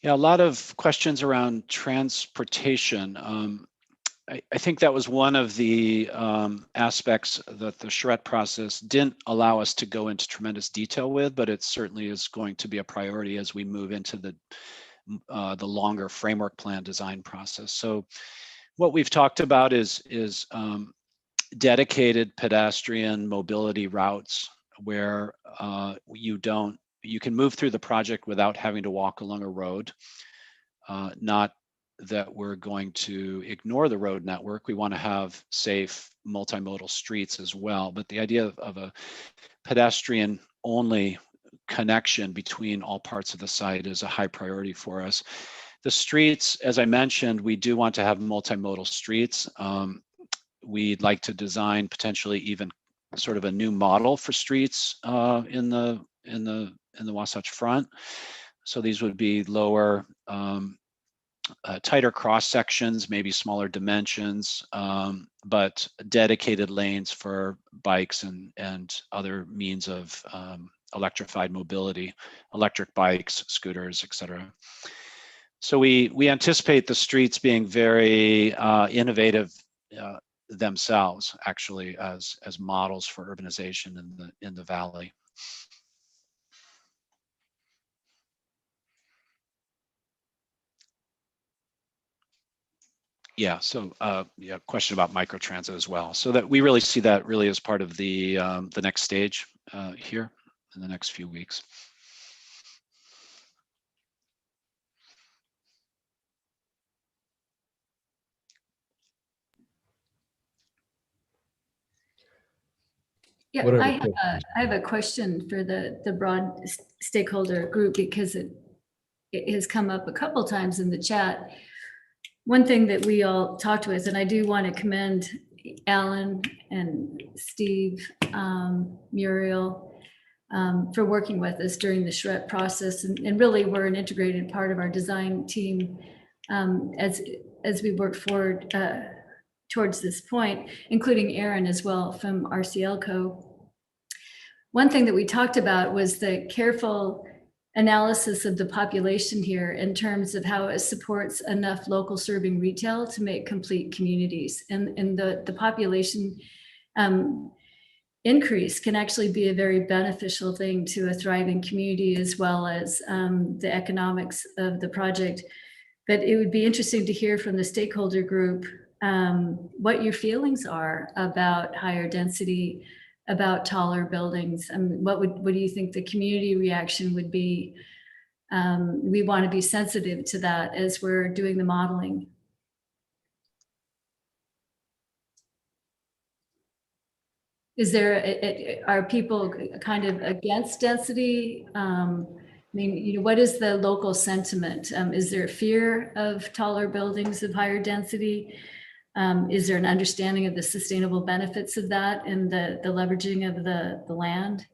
Yeah, a lot of questions around transportation. I think that was one of the aspects that the charrette process didn't allow us to go into tremendous detail with, but it certainly is going to be a priority as we move into the longer framework plan design process. So what we've talked about is dedicated pedestrian mobility routes where you can move through the project without having to walk along a road. Not that we're going to ignore the road network. We want to have safe multimodal streets as well. But the idea of a pedestrian only connection between all parts of the site is a high priority for us. The streets, as I mentioned, we do want to have multimodal streets. We'd like to design potentially even sort of a new model for streets in the Wasatch Front. So these would be lower, tighter cross sections, maybe smaller dimensions, but dedicated lanes for bikes and other means of electrified mobility, electric bikes, scooters, etc. So we anticipate the streets being very innovative themselves, actually, as models for urbanization in the valley. Yeah, so yeah, question about microtransit as well. So that we really see that really as part of the next stage here in the next few weeks. Yeah, I have a question for the broad stakeholder group because it has come up a couple times in the chat. One thing that we all talked with, and I do want to commend Alan and Steve, Muriel, for working with us during the charrette process, and really were an integrated part of our design team as we work forward towards this point, including Aaron as well from RCL Co. One thing that we talked about was the careful analysis of the population here in terms of how it supports enough local serving retail to make complete communities. And the population increase can actually be a very beneficial thing to a thriving community, as well as the economics of the project. But it would be interesting to hear from the stakeholder group what your feelings are about higher density, about taller buildings. I mean, what do you think the community reaction would be? We want to be sensitive to that as we're doing the modeling. Is there, are people kind of against density? I mean, you know, what is the local sentiment? Is there a fear of taller buildings of higher density? Is there an understanding of the sustainable benefits of that and the leveraging of the land?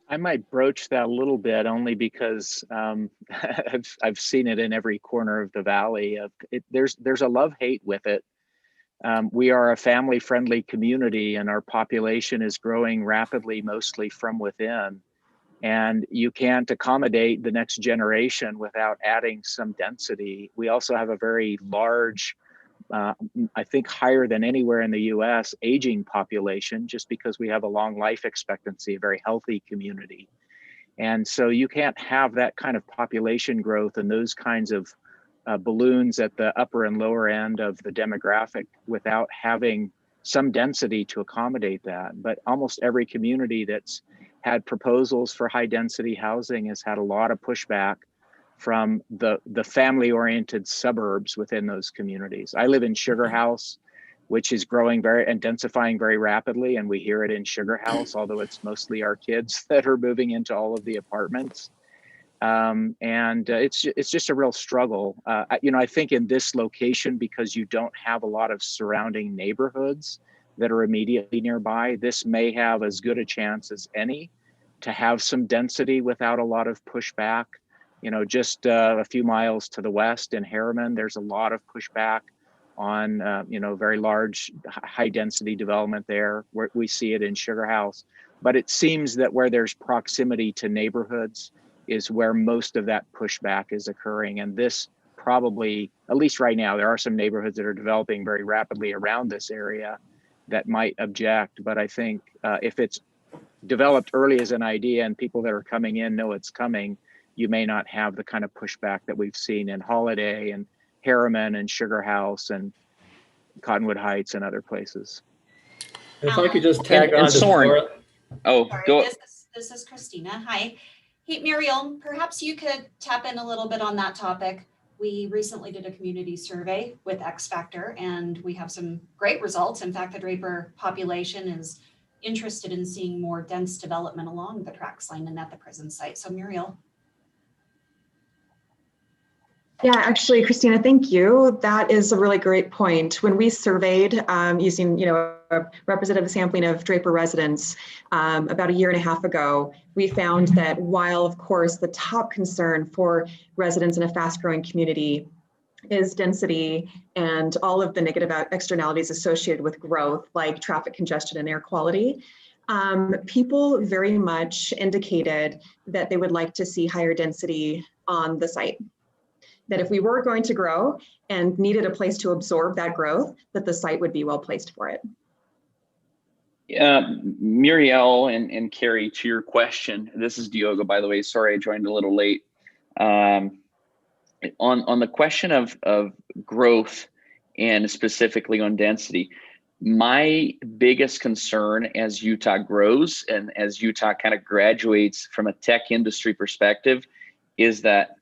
I might broach that a little bit only because I've seen it in every corner of the valley. There's a love-hate with it. We are a family-friendly community, and our population is growing rapidly, mostly from within. And you can't accommodate the next generation without adding some density. We also have a very large, I think higher than anywhere in the US, aging population, just because we have a long life expectancy, a very healthy community. And so you can't have that kind of population growth and those kinds of balloons at the upper and lower end of the demographic without having some density to accommodate that. But almost every community that's had proposals for high density housing has had a lot of pushback from the family oriented suburbs within those communities. I live in Sugar House, which is growing and densifying very rapidly. And we hear it in Sugar House, although it's mostly our kids that are moving into all of the apartments. It's just a real struggle. You know, I think in this location, because you don't have a lot of surrounding neighborhoods that are immediately nearby, this may have as good a chance as any to have some density without a lot of pushback. You know, just a few miles to the west in Harriman, there's a lot of pushback on, you know, very large, high density development there. Where we see it in Sugar House. But it seems that where there's proximity to neighborhoods is where most of that pushback is occurring. And this probably, at least right now, there are some neighborhoods that are developing very rapidly around this area that might object. But I think if it's developed early as an idea and people that are coming in know it's coming, you may not have the kind of pushback that we've seen in Holiday and Harriman and Sugar House and Cottonwood Heights and other places. If I could just tag on to Soren. Oh, sorry, go. This is Christina. Hi. Hey, Muriel, perhaps you could tap in a little bit on that topic. We recently did a community survey with X Factor, and we have some great results. In fact, the Draper population is interested in seeing more dense development along the tracks line and at the prison site. So Muriel. Yeah, actually, Christina, thank you. That is a really great point. When we surveyed using, you know, a representative sampling of Draper residents about a year and a half ago, we found that while, of course, the top concern for residents in a fast-growing community is density and all of the negative externalities associated with growth, like traffic congestion and air quality, people very much indicated that they would like to see higher density on the site. That if we were going to grow and needed a place to absorb that growth, that the site would be well placed for it. Muriel and Carrie, to your question, this is Diogo, by the way. Sorry, I joined a little late. On the question of growth and specifically on density, my biggest concern as Utah grows and as Utah kind of graduates from a tech industry perspective is that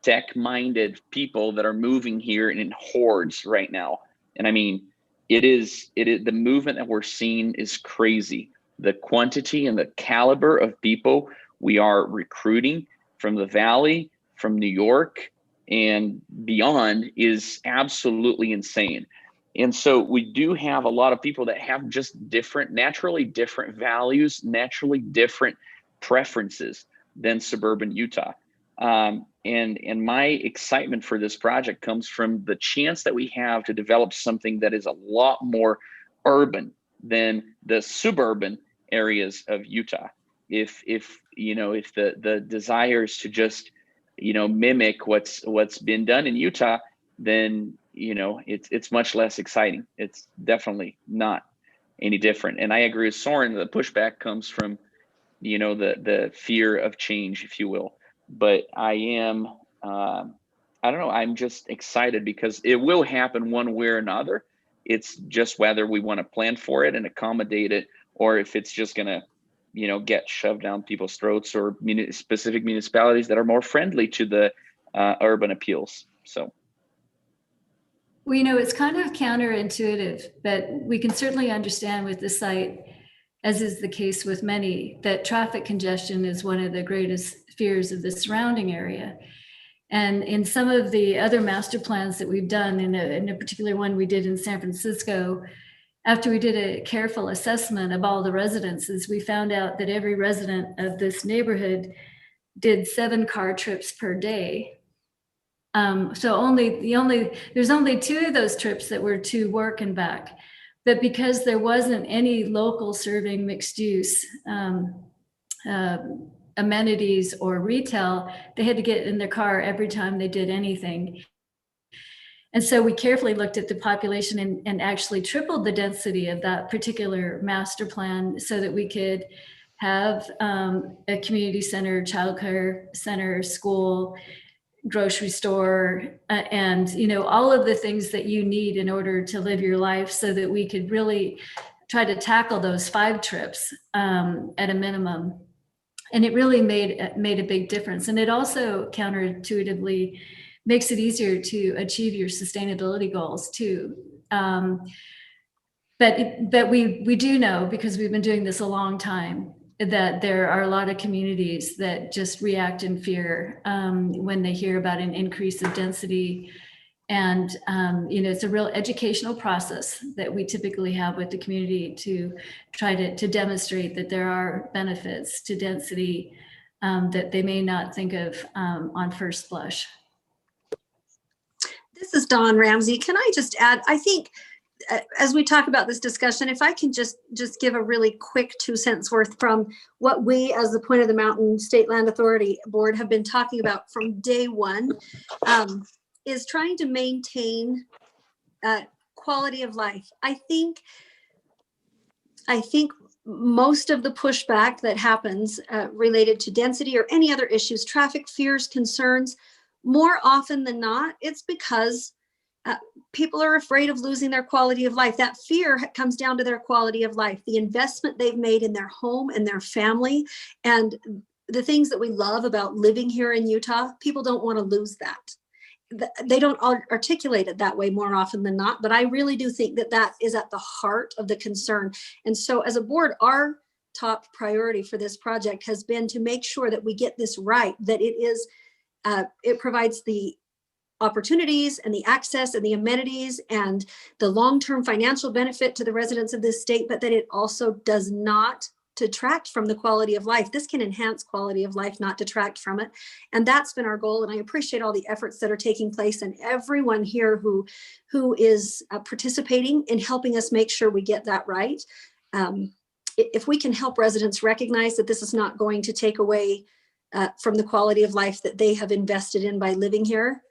tech-minded people that are moving here in hordes right now. And I mean, it is the movement that we're seeing is crazy. The quantity and the caliber of people we are recruiting from the Valley, from New York and beyond is absolutely insane. And so we do have a lot of people that have just naturally different values, naturally different preferences than suburban Utah. And my excitement for this project comes from the chance that we have to develop something that is a lot more urban than the suburban areas of Utah. if the desire is to just mimic what's been done in Utah, then it's much less exciting. It's definitely not any different. And I agree with Soren. The pushback comes from the fear of change, if you will. But I am I don't know, I'm just excited because it will happen one way or another. It's just whether we want to plan for it and accommodate it, or if it's just gonna get shoved down people's throats, or specific municipalities that are more friendly to the urban appeals. So. Well, it's kind of counterintuitive, but we can certainly understand with the site, as is the case with many, that traffic congestion is one of the greatest fears of the surrounding area. And in some of the other master plans that we've done, in a particular one we did in San Francisco, after we did a careful assessment of all the residences, we found out that every resident of this neighborhood did 7 car trips per day. So there's only 2 of those trips that were to work and back. But because there wasn't any local serving mixed use amenities or retail, they had to get in their car every time they did anything. And so we carefully looked at the population and actually tripled the density of that particular master plan so that we could have a community center, childcare center, school, grocery store, and all of the things that you need in order to live your life, so that we could really try to tackle those 5 trips at a minimum. And it really made a big difference. And it also counterintuitively makes it easier to achieve your sustainability goals too. But we do know, because we've been doing this a long time, that there are a lot of communities that just react in fear when they hear about an increase of density. And it's a real educational process that we typically have with the community to try to demonstrate that there are benefits to density that they may not think of on first blush. This is Dawn Ramsey. Can I just add, I think as we talk about this discussion, if I can just give a really quick 2-sentence worth from what we as the Point of the Mountain State Land Authority Board have been talking about from day one, is trying to maintain quality of life. I think most of the pushback that happens related to density or any other issues, traffic fears, concerns, more often than not, it's because people are afraid of losing their quality of life. That fear comes down to their quality of life, the investment they've made in their home and their family, and the things that we love about living here in Utah. People don't want to lose that. They don't articulate it that way more often than not, but I really do think that that is at the heart of the concern. And so as a board, our top priority for this project has been to make sure that we get this right, that it provides the opportunities and the access and the amenities and the long-term financial benefit to the residents of this state, but that it also does not detract from the quality of life. This can enhance quality of life, not detract from it. And that's been our goal. And I appreciate all the efforts that are taking place and everyone here who is participating in helping us make sure we get that right. If we can help residents recognize that this is not going to take away from the quality of life that they have invested in by living here,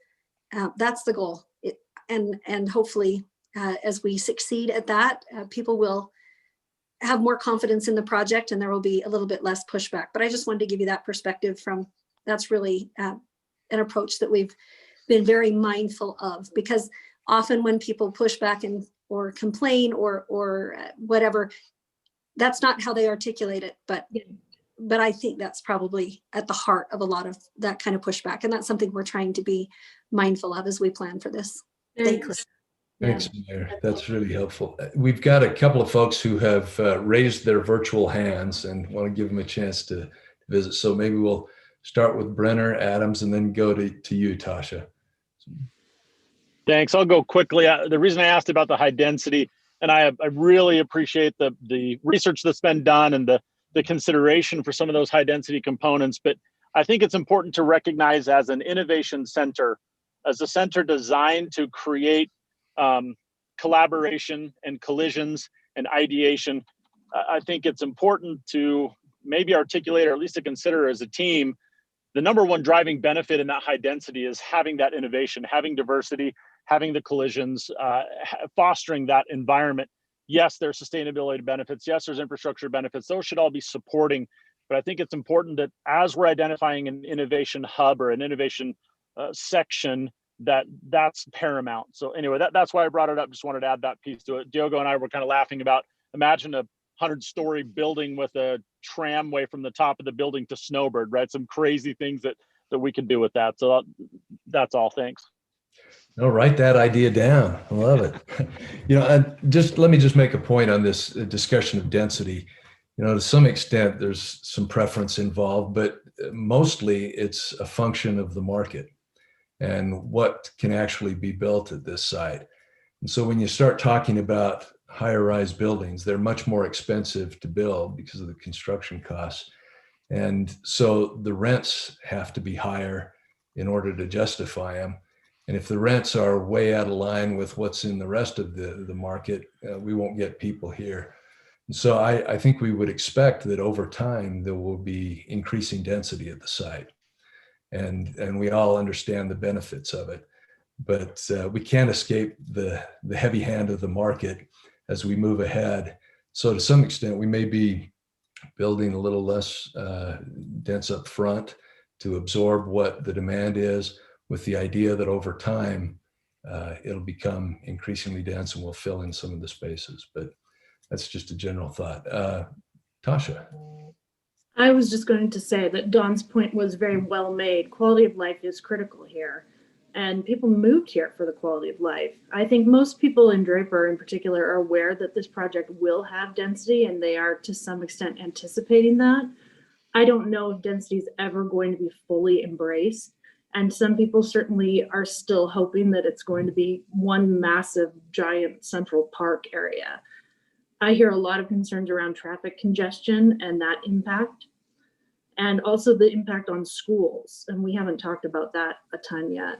that's the goal. And hopefully, as we succeed at that, people will have more confidence in the project and there will be a little bit less pushback. But I just wanted to give you that perspective that's really an approach that we've been very mindful of, because often when people push back or complain or whatever, that's not how they articulate it. But I think that's probably at the heart of a lot of that kind of pushback. And that's something we're trying to be mindful of as we plan for this. Thanks. Thanks, Mayor. That's really helpful. We've got a couple of folks who have raised their virtual hands and want to give them a chance to visit. So maybe we'll start with Brenner, Adams, and then go to you, Tasha. Thanks. I'll go quickly. The reason I asked about the high density, and I really appreciate the research that's been done and the consideration for some of those high density components, but I think it's important to recognize as an innovation center, as a center designed to create collaboration and collisions and ideation. I think it's important to maybe articulate or at least to consider as a team, the number one driving benefit in that high density is having that innovation, having diversity, having the collisions, fostering that environment. Yes, there's sustainability benefits. Yes, there's infrastructure benefits. Those should all be supporting. But I think it's important that as we're identifying an innovation hub or an innovation section, that's paramount. So anyway, that's why I brought it up. Just wanted to add that piece to it. Diogo and I were kind of laughing about, imagine a 100-story building with a tramway from the top of the building to Snowbird, right? Some crazy things that we could do with that. So that's all. Thanks. No, write that idea down. I love it. Let me just make a point on this discussion of density. To some extent, there's some preference involved, but mostly it's a function of the market and what can actually be built at this site. And so when you start talking about higher rise buildings, they're much more expensive to build because of the construction costs. And so the rents have to be higher in order to justify them. And if the rents are way out of line with what's in the rest of the market, we won't get people here. And so I think we would expect that over time, there will be increasing density at the site. And we all understand the benefits of it. But we can't escape the heavy hand of the market as we move ahead. So to some extent, we may be building a little less dense up front to absorb what the demand is, with the idea that over time, it'll become increasingly dense and we'll fill in some of the spaces. But that's just a general thought. Tasha. I was just going to say that Don's point was very well made. Quality of life is critical here. And people moved here for the quality of life. I think most people in Draper in particular are aware that this project will have density, and they are to some extent anticipating that. I don't know if density is ever going to be fully embraced. And some people certainly are still hoping that it's going to be one massive giant central park area. I hear a lot of concerns around traffic congestion and that impact, and also the impact on schools. And we haven't talked about that a ton yet.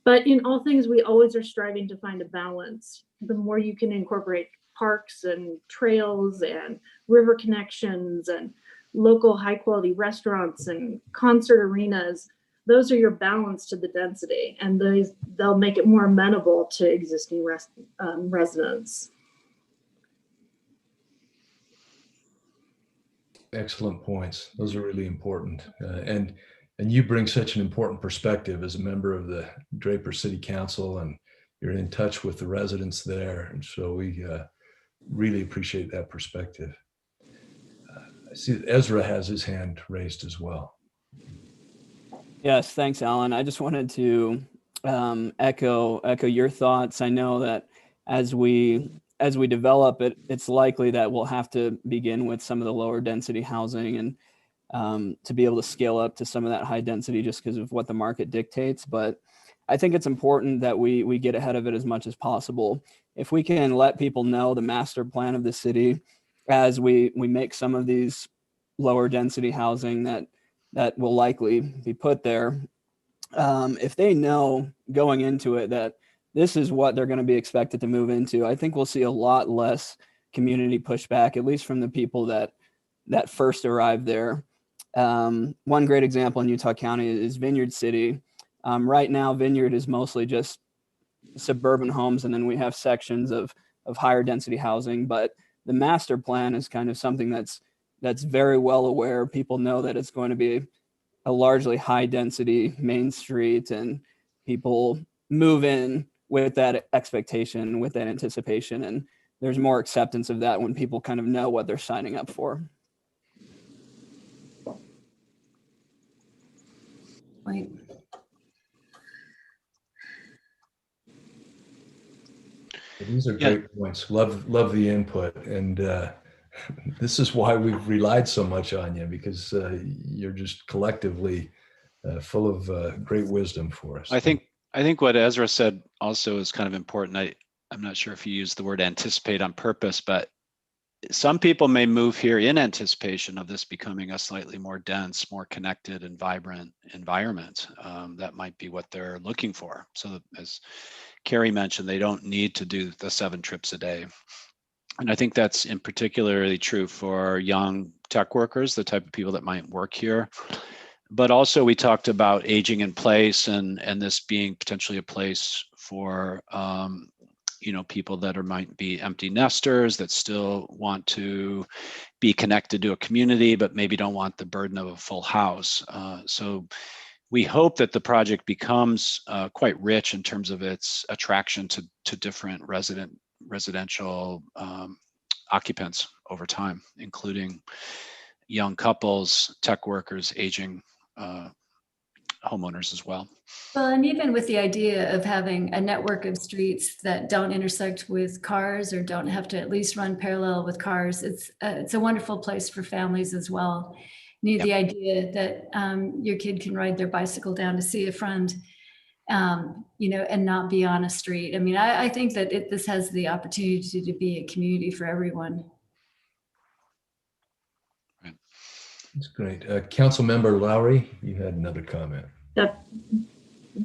But in all things, we always are striving to find a balance. The more you can incorporate parks and trails and river connections and local high quality restaurants and concert arenas, those are your balance to the density, and they'll make it more amenable to existing residents. Excellent points. Those are really important. And you bring such an important perspective as a member of the Draper City Council, and you're in touch with the residents there. And so we really appreciate that perspective. I see that Ezra has his hand raised as well. Yes, thanks, Alan. I just wanted to echo your thoughts. I know that as we develop it, it's likely that we'll have to begin with some of the lower density housing and to be able to scale up to some of that high density just because of what the market dictates. But I think it's important that we get ahead of it as much as possible. If we can let people know the master plan of the city as we make some of these lower density housing that will likely be put there, if they know going into it that this is what they're going to be expected to move into, I think we'll see a lot less community pushback, at least from the people that first arrived there. One great example in Utah County is Vineyard City. Right now, Vineyard is mostly just suburban homes, and then we have sections of higher density housing. But the master plan is kind of something that's very well aware. People know that it's going to be a largely high density main street, and people move in with that expectation, with that anticipation. And there's more acceptance of that when people kind of know what they're signing up for. Right. These are great points. Love the input. And this is why we've relied so much on you, because you're just collectively full of great wisdom for us. I think what Ezra said also is kind of important. I'm not sure if he used the word anticipate on purpose, but some people may move here in anticipation of this becoming a slightly more dense, more connected and vibrant environment. That might be what they're looking for. So as Carrie mentioned, they don't need to do the 7 trips a day. And I think that's in particularly true for young tech workers, the type of people that might work here. But also we talked about aging in place and this being potentially a place for people that might be empty nesters that still want to be connected to a community, but maybe don't want the burden of a full house. So we hope that the project becomes quite rich in terms of its attraction to different residential occupants over time, including young couples, tech workers, aging homeowners as well. Well, and even with the idea of having a network of streets that don't intersect with cars or don't have to at least run parallel with cars, it's a wonderful place for families as well. The idea that your kid can ride their bicycle down to see a friend, and not be on a street. I mean, I think that this has the opportunity to be a community for everyone. That's great. Council Member Lowry, you had another comment.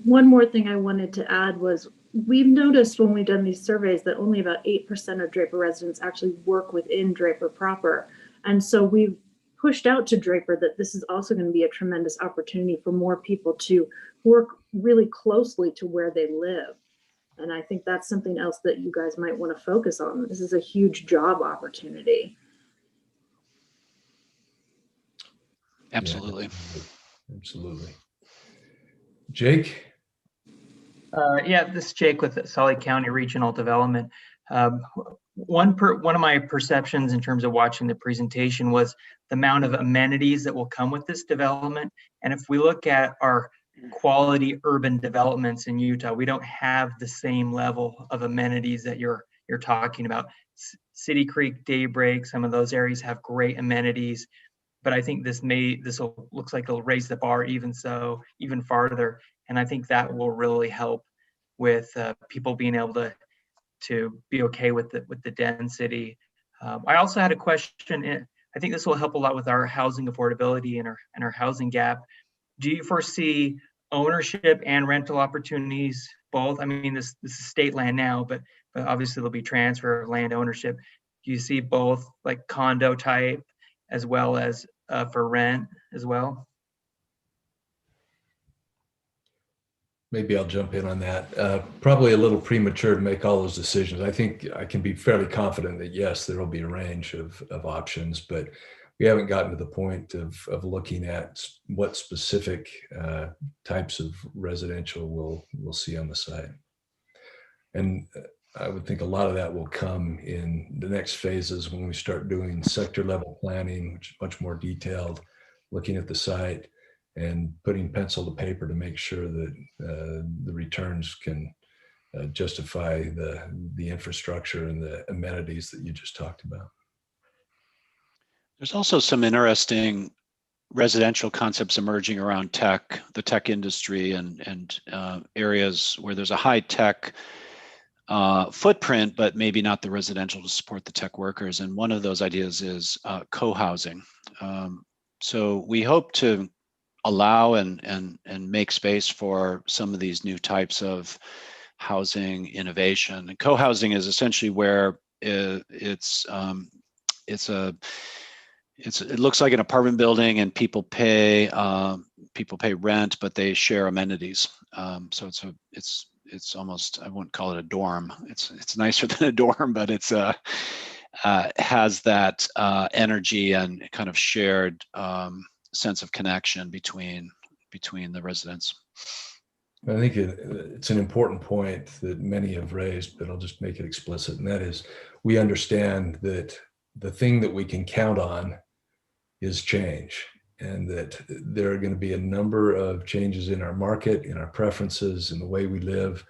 One more thing I wanted to add was we've noticed when we've done these surveys that only about 8% of Draper residents actually work within Draper proper. And so we've pushed out to Draper that this is also going to be a tremendous opportunity for more people to work really closely to where they live. And I think that's something else that you guys might want to focus on. This is a huge job opportunity. Absolutely. Yeah, absolutely. Jake? Yeah, this is Jake with Sully County Regional Development. One of my perceptions in terms of watching the presentation was the amount of amenities that will come with this development. And if we look at our quality urban developments in Utah, we don't have the same level of amenities that you're talking about. City Creek, Daybreak, some of those areas have great amenities, but I think this looks like it'll raise the bar even farther. And I think that will really help with people being able to be okay with the density. I also had a question. I think this will help a lot with our housing affordability and our housing gap. Do you foresee ownership and rental opportunities both? I mean, this is state land now, but obviously there'll be transfer of land ownership. Do you see both like condo type as well as for rent as well? Maybe I'll jump in on that. Probably a little premature to make all those decisions. I think I can be fairly confident that yes, there will be a range of options, but we haven't gotten to the point of looking at what specific types of residential we'll see on the site. And I would think a lot of that will come in the next phases when we start doing sector level planning, which is much more detailed, looking at the site and putting pencil to paper to make sure that the returns can justify the infrastructure and the amenities that you just talked about. There's also some interesting residential concepts emerging around the tech industry and areas where there's a high tech footprint, but maybe not the residential to support the tech workers. And one of those ideas is co-housing. So we hope to allow and make space for some of these new types of housing innovation. And co-housing is essentially where it looks like an apartment building and people pay rent, but they share amenities. So it's almost, I wouldn't call it a dorm. It's nicer than a dorm, but it's has that energy and kind of shared sense of connection between the residents. I think it's an important point that many have raised, but I'll just make it explicit. And that is, we understand that the thing that we can count on is change, and that there are going to be a number of changes in our market, in our preferences, in the way we live.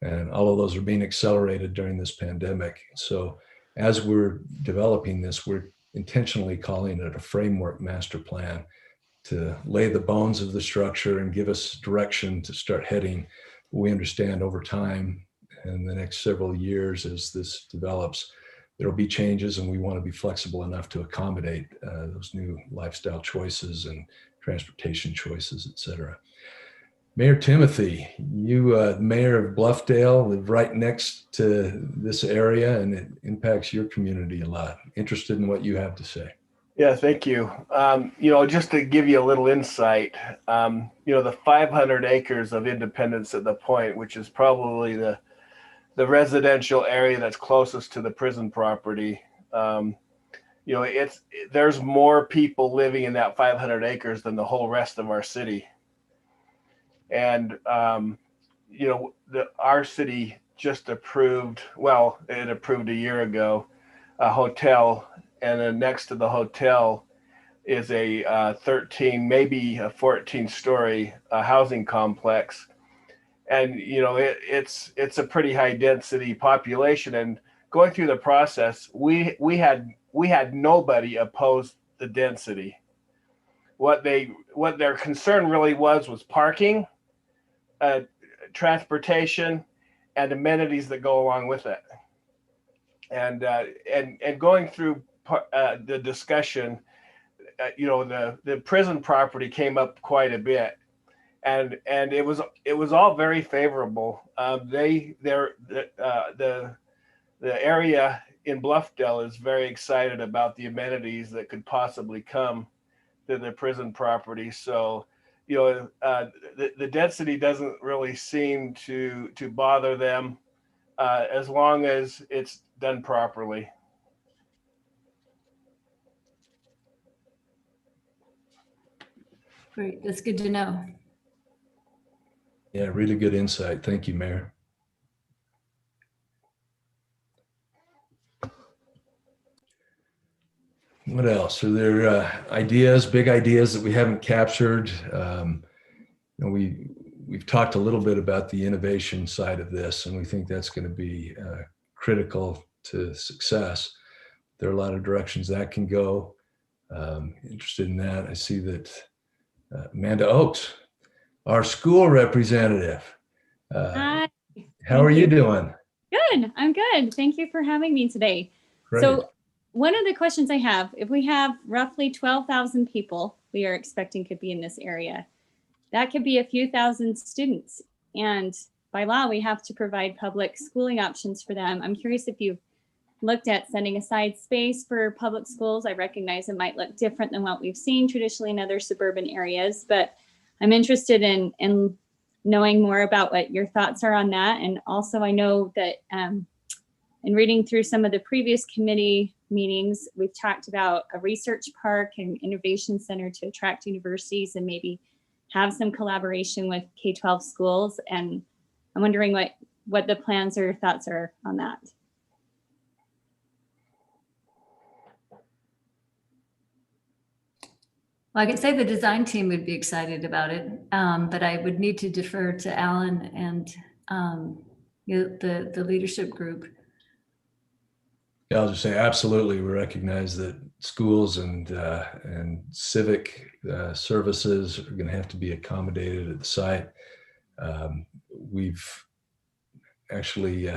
And all of those are being accelerated during this pandemic. So as we're developing this, we're intentionally calling it a framework master plan to lay the bones of the structure and give us direction to start heading. We understand over time in the next several years as this develops, there'll be changes, and we want to be flexible enough to accommodate those new lifestyle choices and transportation choices, et cetera. Mayor Timothy, you, Mayor of Bluffdale, live right next to this area, and it impacts your community a lot. Interested in what you have to say. Yeah, thank you. Just to give you a little insight, the 500 acres of Independence at the Point, which is probably the residential area that's closest to the prison property, there's more people living in that 500 acres than the whole rest of our city. And our city just approved, it approved a year ago, a hotel, and then next to the hotel is a 13, maybe a 14-story housing complex. And it's a pretty high density population. And going through the process, we had nobody oppose the density. What their concern really was parking, transportation, and amenities that go along with it. And going through the discussion, the prison property came up quite a bit, and it was all very favorable. The area in Bluffdale is very excited about the amenities that could possibly come to the prison property. So, the density doesn't really seem to bother them as long as it's done properly. Great, that's good to know. Yeah, really good insight. Thank you, Mayor. What else? Are there big ideas that we haven't captured? We've talked a little bit about the innovation side of this, and we think that's going to be critical to success. There are a lot of directions that can go. Interested in that. I see that Amanda Oakes, our school representative. Hi. How are you doing? Good. I'm good. Thank you for having me today. Great. So one of the questions I have, if we have roughly 12,000 people we are expecting could be in this area, that could be a few thousand students. And by law, we have to provide public schooling options for them. I'm curious if you've looked at setting aside space for public schools. I recognize it might look different than what we've seen traditionally in other suburban areas, but I'm interested in knowing more about what your thoughts are on that. And also I know that in reading through some of the previous committee meetings, we've talked about a research park and innovation center to attract universities and maybe have some collaboration with K-12 schools. And I'm wondering what the plans or thoughts are on that. Well, I could say the design team would be excited about it, but I would need to defer to Alan and the leadership group. Yeah, I'll just say absolutely. We recognize that schools and civic services are going to have to be accommodated at the site. We've actually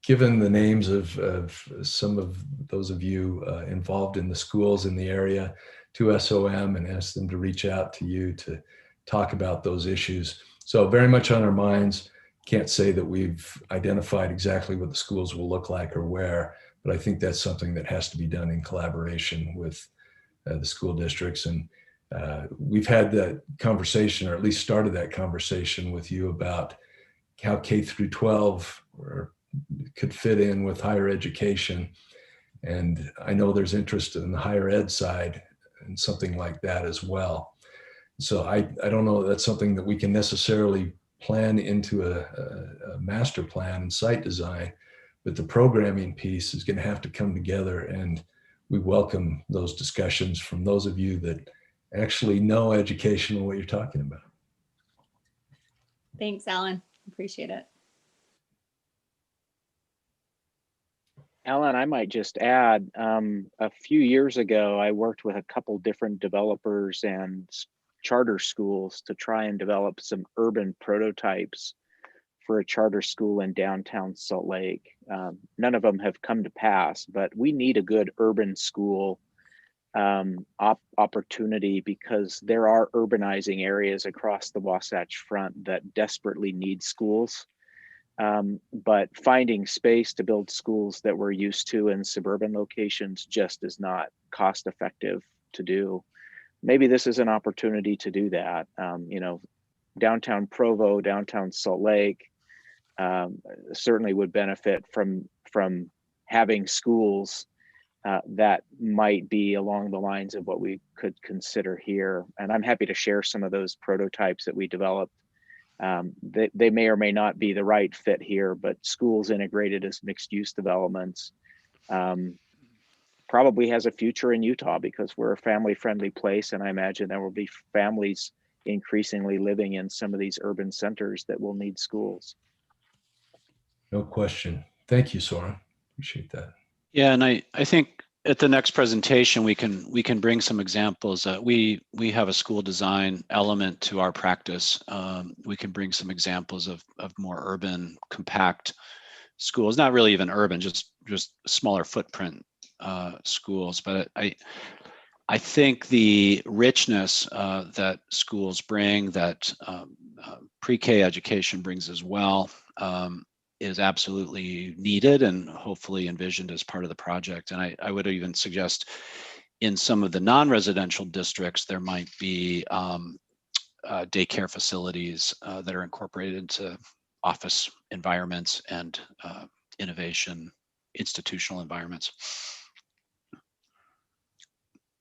given the names of some of those of you involved in the schools in the area to SOM and asked them to reach out to you to talk about those issues. So very much on our minds. Can't say that we've identified exactly what the schools will look like or where, but I think that's something that has to be done in collaboration with the school districts. And we've had that conversation, or at least started that conversation with you about how K through 12 could fit in with higher education. And I know there's interest in the higher ed side and something like that as well. So I don't know that that's something that we can necessarily plan into a master plan and site design, but the programming piece is going to have to come together, and we welcome those discussions from those of you that actually know education and what you're talking about. Thanks, Alan. Appreciate it. Alan, I might just add, a few years ago, I worked with a couple different developers and charter schools to try and develop some urban prototypes for a charter school in downtown Salt Lake. None of them have come to pass, but we need a good urban school opportunity because there are urbanizing areas across the Wasatch Front that desperately need schools. But finding space to build schools that we're used to in suburban locations just is not cost effective to do. Maybe this is an opportunity to do that. Downtown Provo, downtown Salt Lake certainly would benefit from having schools that might be along the lines of what we could consider here. And I'm happy to share some of those prototypes that we developed. They may or may not be the right fit here, but schools integrated as mixed use developments probably has a future in Utah because we're a family friendly place. And I imagine there will be families increasingly living in some of these urban centers that will need schools. No question. Thank you, Soren. Appreciate that. Yeah, and I think at the next presentation we can bring some examples. We have a school design element to our practice. We can bring some examples of more urban, compact schools. Not really even urban, just smaller footprint schools. But I think the richness that schools bring, that pre-K education brings as well, is absolutely needed and hopefully envisioned as part of the project. And I would even suggest in some of the non-residential districts, there might be daycare facilities that are incorporated into office environments and innovation institutional environments.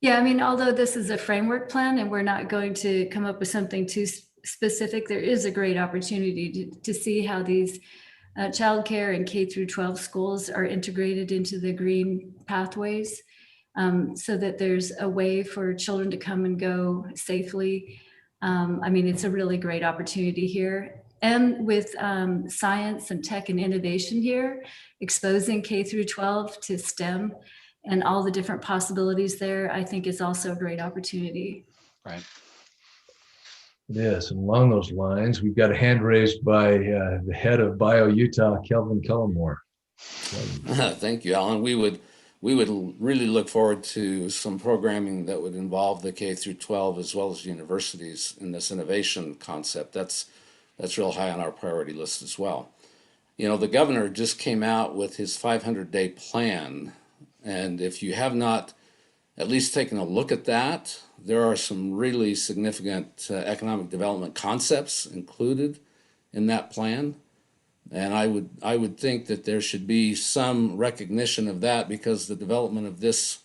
Yeah, I mean, although this is a framework plan and we're not going to come up with something too specific, there is a great opportunity to see how these childcare and K through 12 schools are integrated into the green pathways so that there's a way for children to come and go safely. I mean, it's a really great opportunity here. And with science and tech and innovation here, exposing K through 12 to STEM and all the different possibilities there, I think is also a great opportunity. Right. Yes, and along those lines, we've got a hand raised by the head of Bio Utah, Kelvin Cullimore. Thank you, Alan. We would really look forward to some programming that would involve the K through 12 as well as universities in this innovation concept. That's real high on our priority list as well. You know, the governor just came out with his 500-day plan, and if you have not at least taken a look at that, there are some really significant economic development concepts included in that plan. And I would think that there should be some recognition of that because the development of this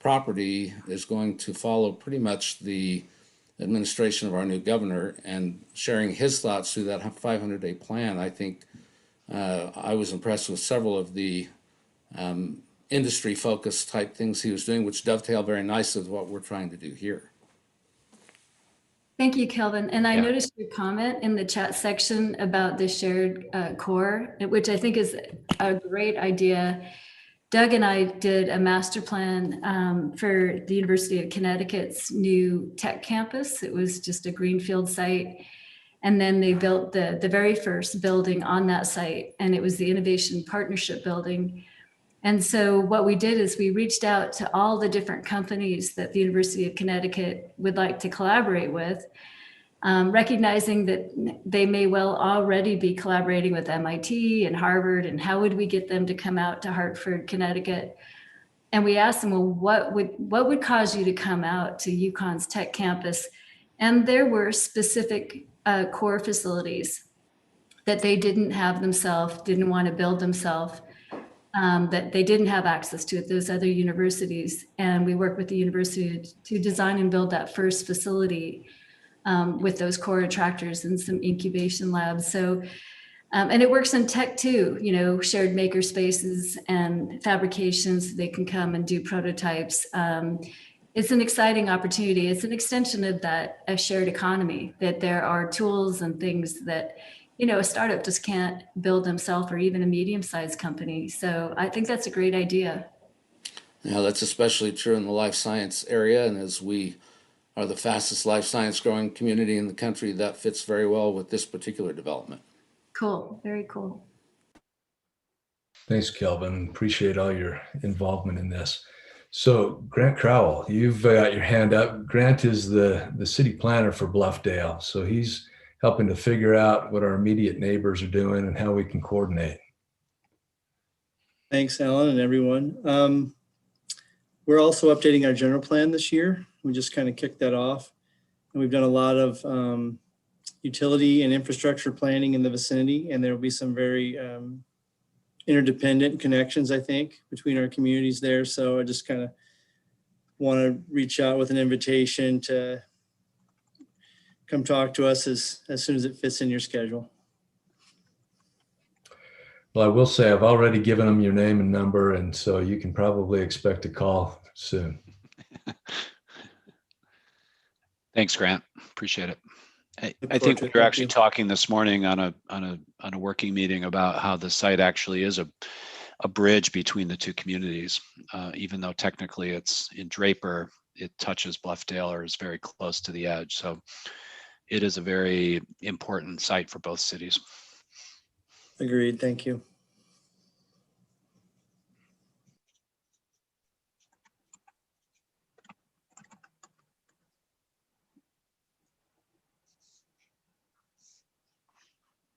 property is going to follow pretty much the administration of our new governor, and sharing his thoughts through that 500-day plan. I think I was impressed with several of the industry-focused type things he was doing, which dovetail very nicely with what we're trying to do here. Thank you, Kelvin. And I noticed your comment in the chat section about the shared core, which I think is a great idea. Doug and I did a master plan for the University of Connecticut's new tech campus. It was just a greenfield site. And then they built the very first building on that site, and it was the Innovation Partnership Building. And so what we did is we reached out to all the different companies that the University of Connecticut would like to collaborate with, recognizing that they may well already be collaborating with MIT and Harvard, and how would we get them to come out to Hartford, Connecticut? And we asked them, well, what would cause you to come out to UConn's tech campus? And there were specific core facilities that they didn't have themselves, didn't want to build themselves. That they didn't have access to at those other universities. And we worked with the university to design and build that first facility with those core attractors and some incubation labs. So, and it works in tech too, you know, shared maker spaces and fabrications, they can come and do prototypes. It's an exciting opportunity. It's an extension of that shared economy, that there are tools and things that, you know, a startup just can't build themselves, or even a medium-sized company. So I think that's a great idea. Yeah, that's especially true in the life science area. And as we are the fastest life science growing community in the country, that fits very well with this particular development. Cool, very cool. Thanks, Kelvin. Appreciate all your involvement in this. So Grant Crowell, you've got your hand up. Grant is the city planner for Bluffdale. So he's helping to figure out what our immediate neighbors are doing and how we can coordinate. Thanks, Alan and everyone. We're also updating our general plan this year. We just kind of kicked that off. And we've done a lot of utility and infrastructure planning in the vicinity, and there will be some very interdependent connections, I think, between our communities there. So I just kind of want to reach out with an invitation to come talk to us as soon as it fits in your schedule. Well, I will say I've already given them your name and number, and so you can probably expect a call soon. Thanks, Grant. Appreciate it. I think we were actually talking this morning on a working meeting about how the site actually is a bridge between the two communities. Even though technically it's in Draper, it touches Bluffdale or is very close to the edge. So it is a very important site for both cities. Agreed. Thank you.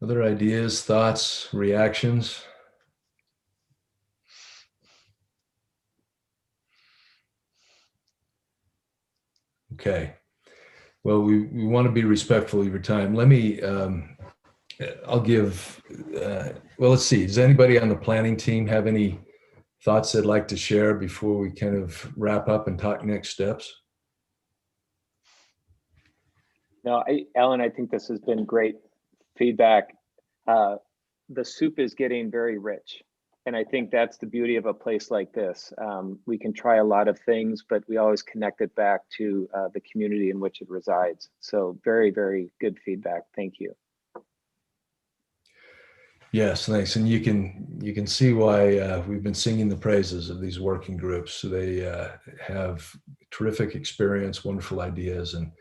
Other ideas, thoughts, reactions? Okay. Well, we want to be respectful of your time. Let me, I'll give, well, let's see. Does anybody on the planning team have any thoughts they'd like to share before we kind of wrap up and talk next steps? No, Ellen, I think this has been great feedback. The soup is getting very rich. And I think that's the beauty of a place like this. We can try a lot of things, but we always connect it back to the community in which it resides. So very, very good feedback. Thank you. Yes, thanks. And you can see why we've been singing the praises of these working groups. They have terrific experience, wonderful ideas, and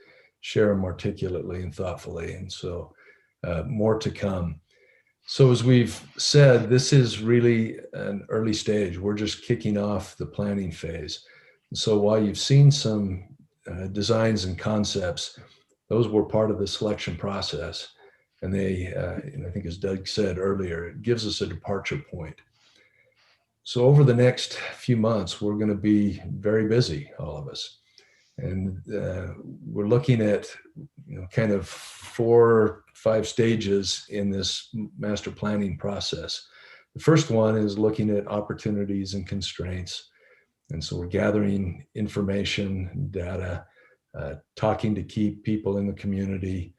share them articulately and thoughtfully. And so more to come. So as we've said, this is really an early stage. We're just kicking off the planning phase. And so while you've seen some designs and concepts, those were part of the selection process. And they, and I think as Doug said earlier, it gives us a departure point. So over the next few months, we're going to be very busy, all of us. And we're looking at, kind of 4-5 stages in this master planning process. The first one is looking at opportunities and constraints. And so we're gathering information, data, talking to key people in the community.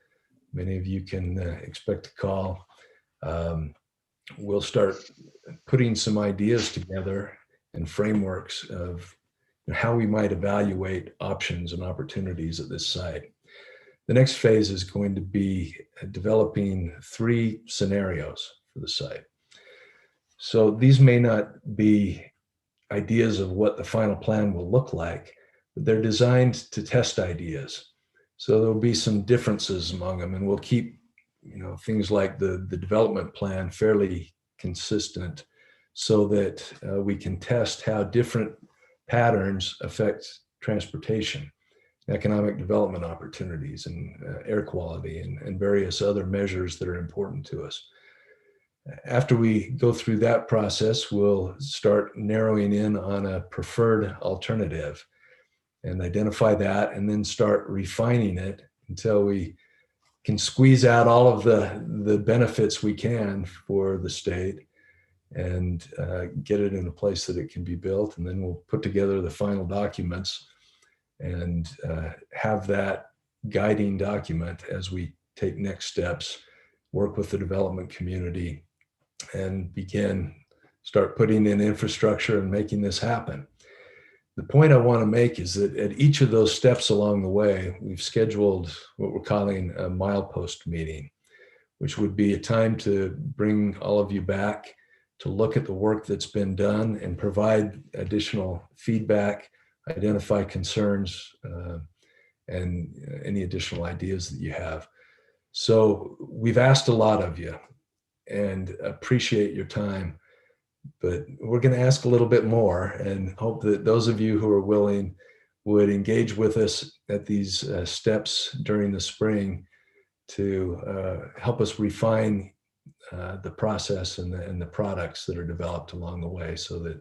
Many of you can expect a call. We'll start putting some ideas together and frameworks of how we might evaluate options and opportunities at this site. The next phase is going to be developing 3 scenarios for the site. So these may not be ideas of what the final plan will look like, but they're designed to test ideas. So there'll be some differences among them, and we'll keep things like the development plan fairly consistent so that we can test how different patterns affect transportation, economic development opportunities, and air quality, and various other measures that are important to us. After we go through that process, we'll start narrowing in on a preferred alternative and identify that, and then start refining it until we can squeeze out all of the benefits we can for the state and get it in a place that it can be built. And then we'll put together the final documents and have that guiding document as we take next steps, work with the development community, and start putting in infrastructure and making this happen. The point I want to make is that at each of those steps along the way, we've scheduled what we're calling a milepost meeting, which would be a time to bring all of you back to look at the work that's been done and provide additional feedback, identify concerns, and any additional ideas that you have. So we've asked a lot of you and appreciate your time, but we're going to ask a little bit more and hope that those of you who are willing would engage with us at these steps during the spring to help us refine the process and the products that are developed along the way, so that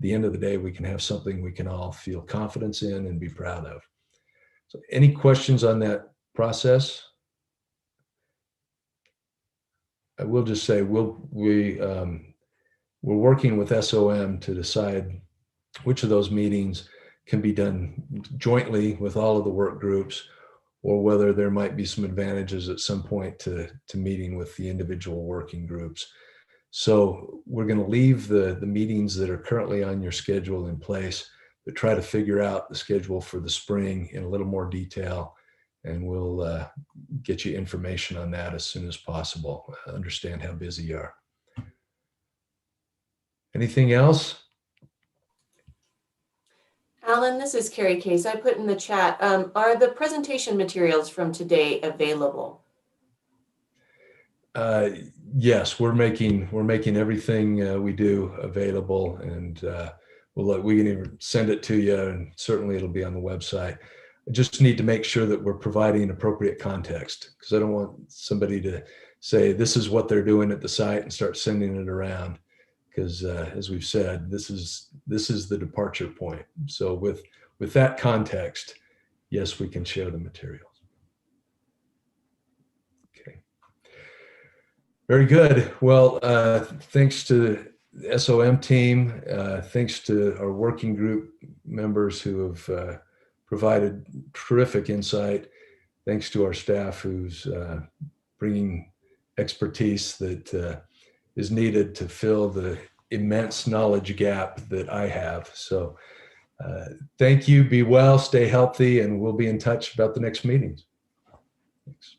the end of the day, we can have something we can all feel confidence in and be proud of. So any questions on that process? I will just say we're working with SOM to decide which of those meetings can be done jointly with all of the work groups, or whether there might be some advantages at some point to meeting with the individual working groups. So we're going to leave the meetings that are currently on your schedule in place, but try to figure out the schedule for the spring in a little more detail, and we'll get you information on that as soon as possible. I understand how busy you are. Anything else? Alan, this is Carrie Case. I put in the chat, are the presentation materials from today available? Yes, we're making everything we do available, and we can even send it to you, and certainly it'll be on the website. I just need to make sure that we're providing appropriate context, because I don't want somebody to say this is what they're doing at the site and start sending it around, because as we've said, this is the departure point. So with that context, yes, we can share the materials. Okay. Very good. Well, thanks to the SOM team, thanks to our working group members who have provided terrific insight. Thanks to our staff who's bringing expertise that is needed to fill the immense knowledge gap that I have. So thank you, be well, stay healthy, and we'll be in touch about the next meetings. Thanks.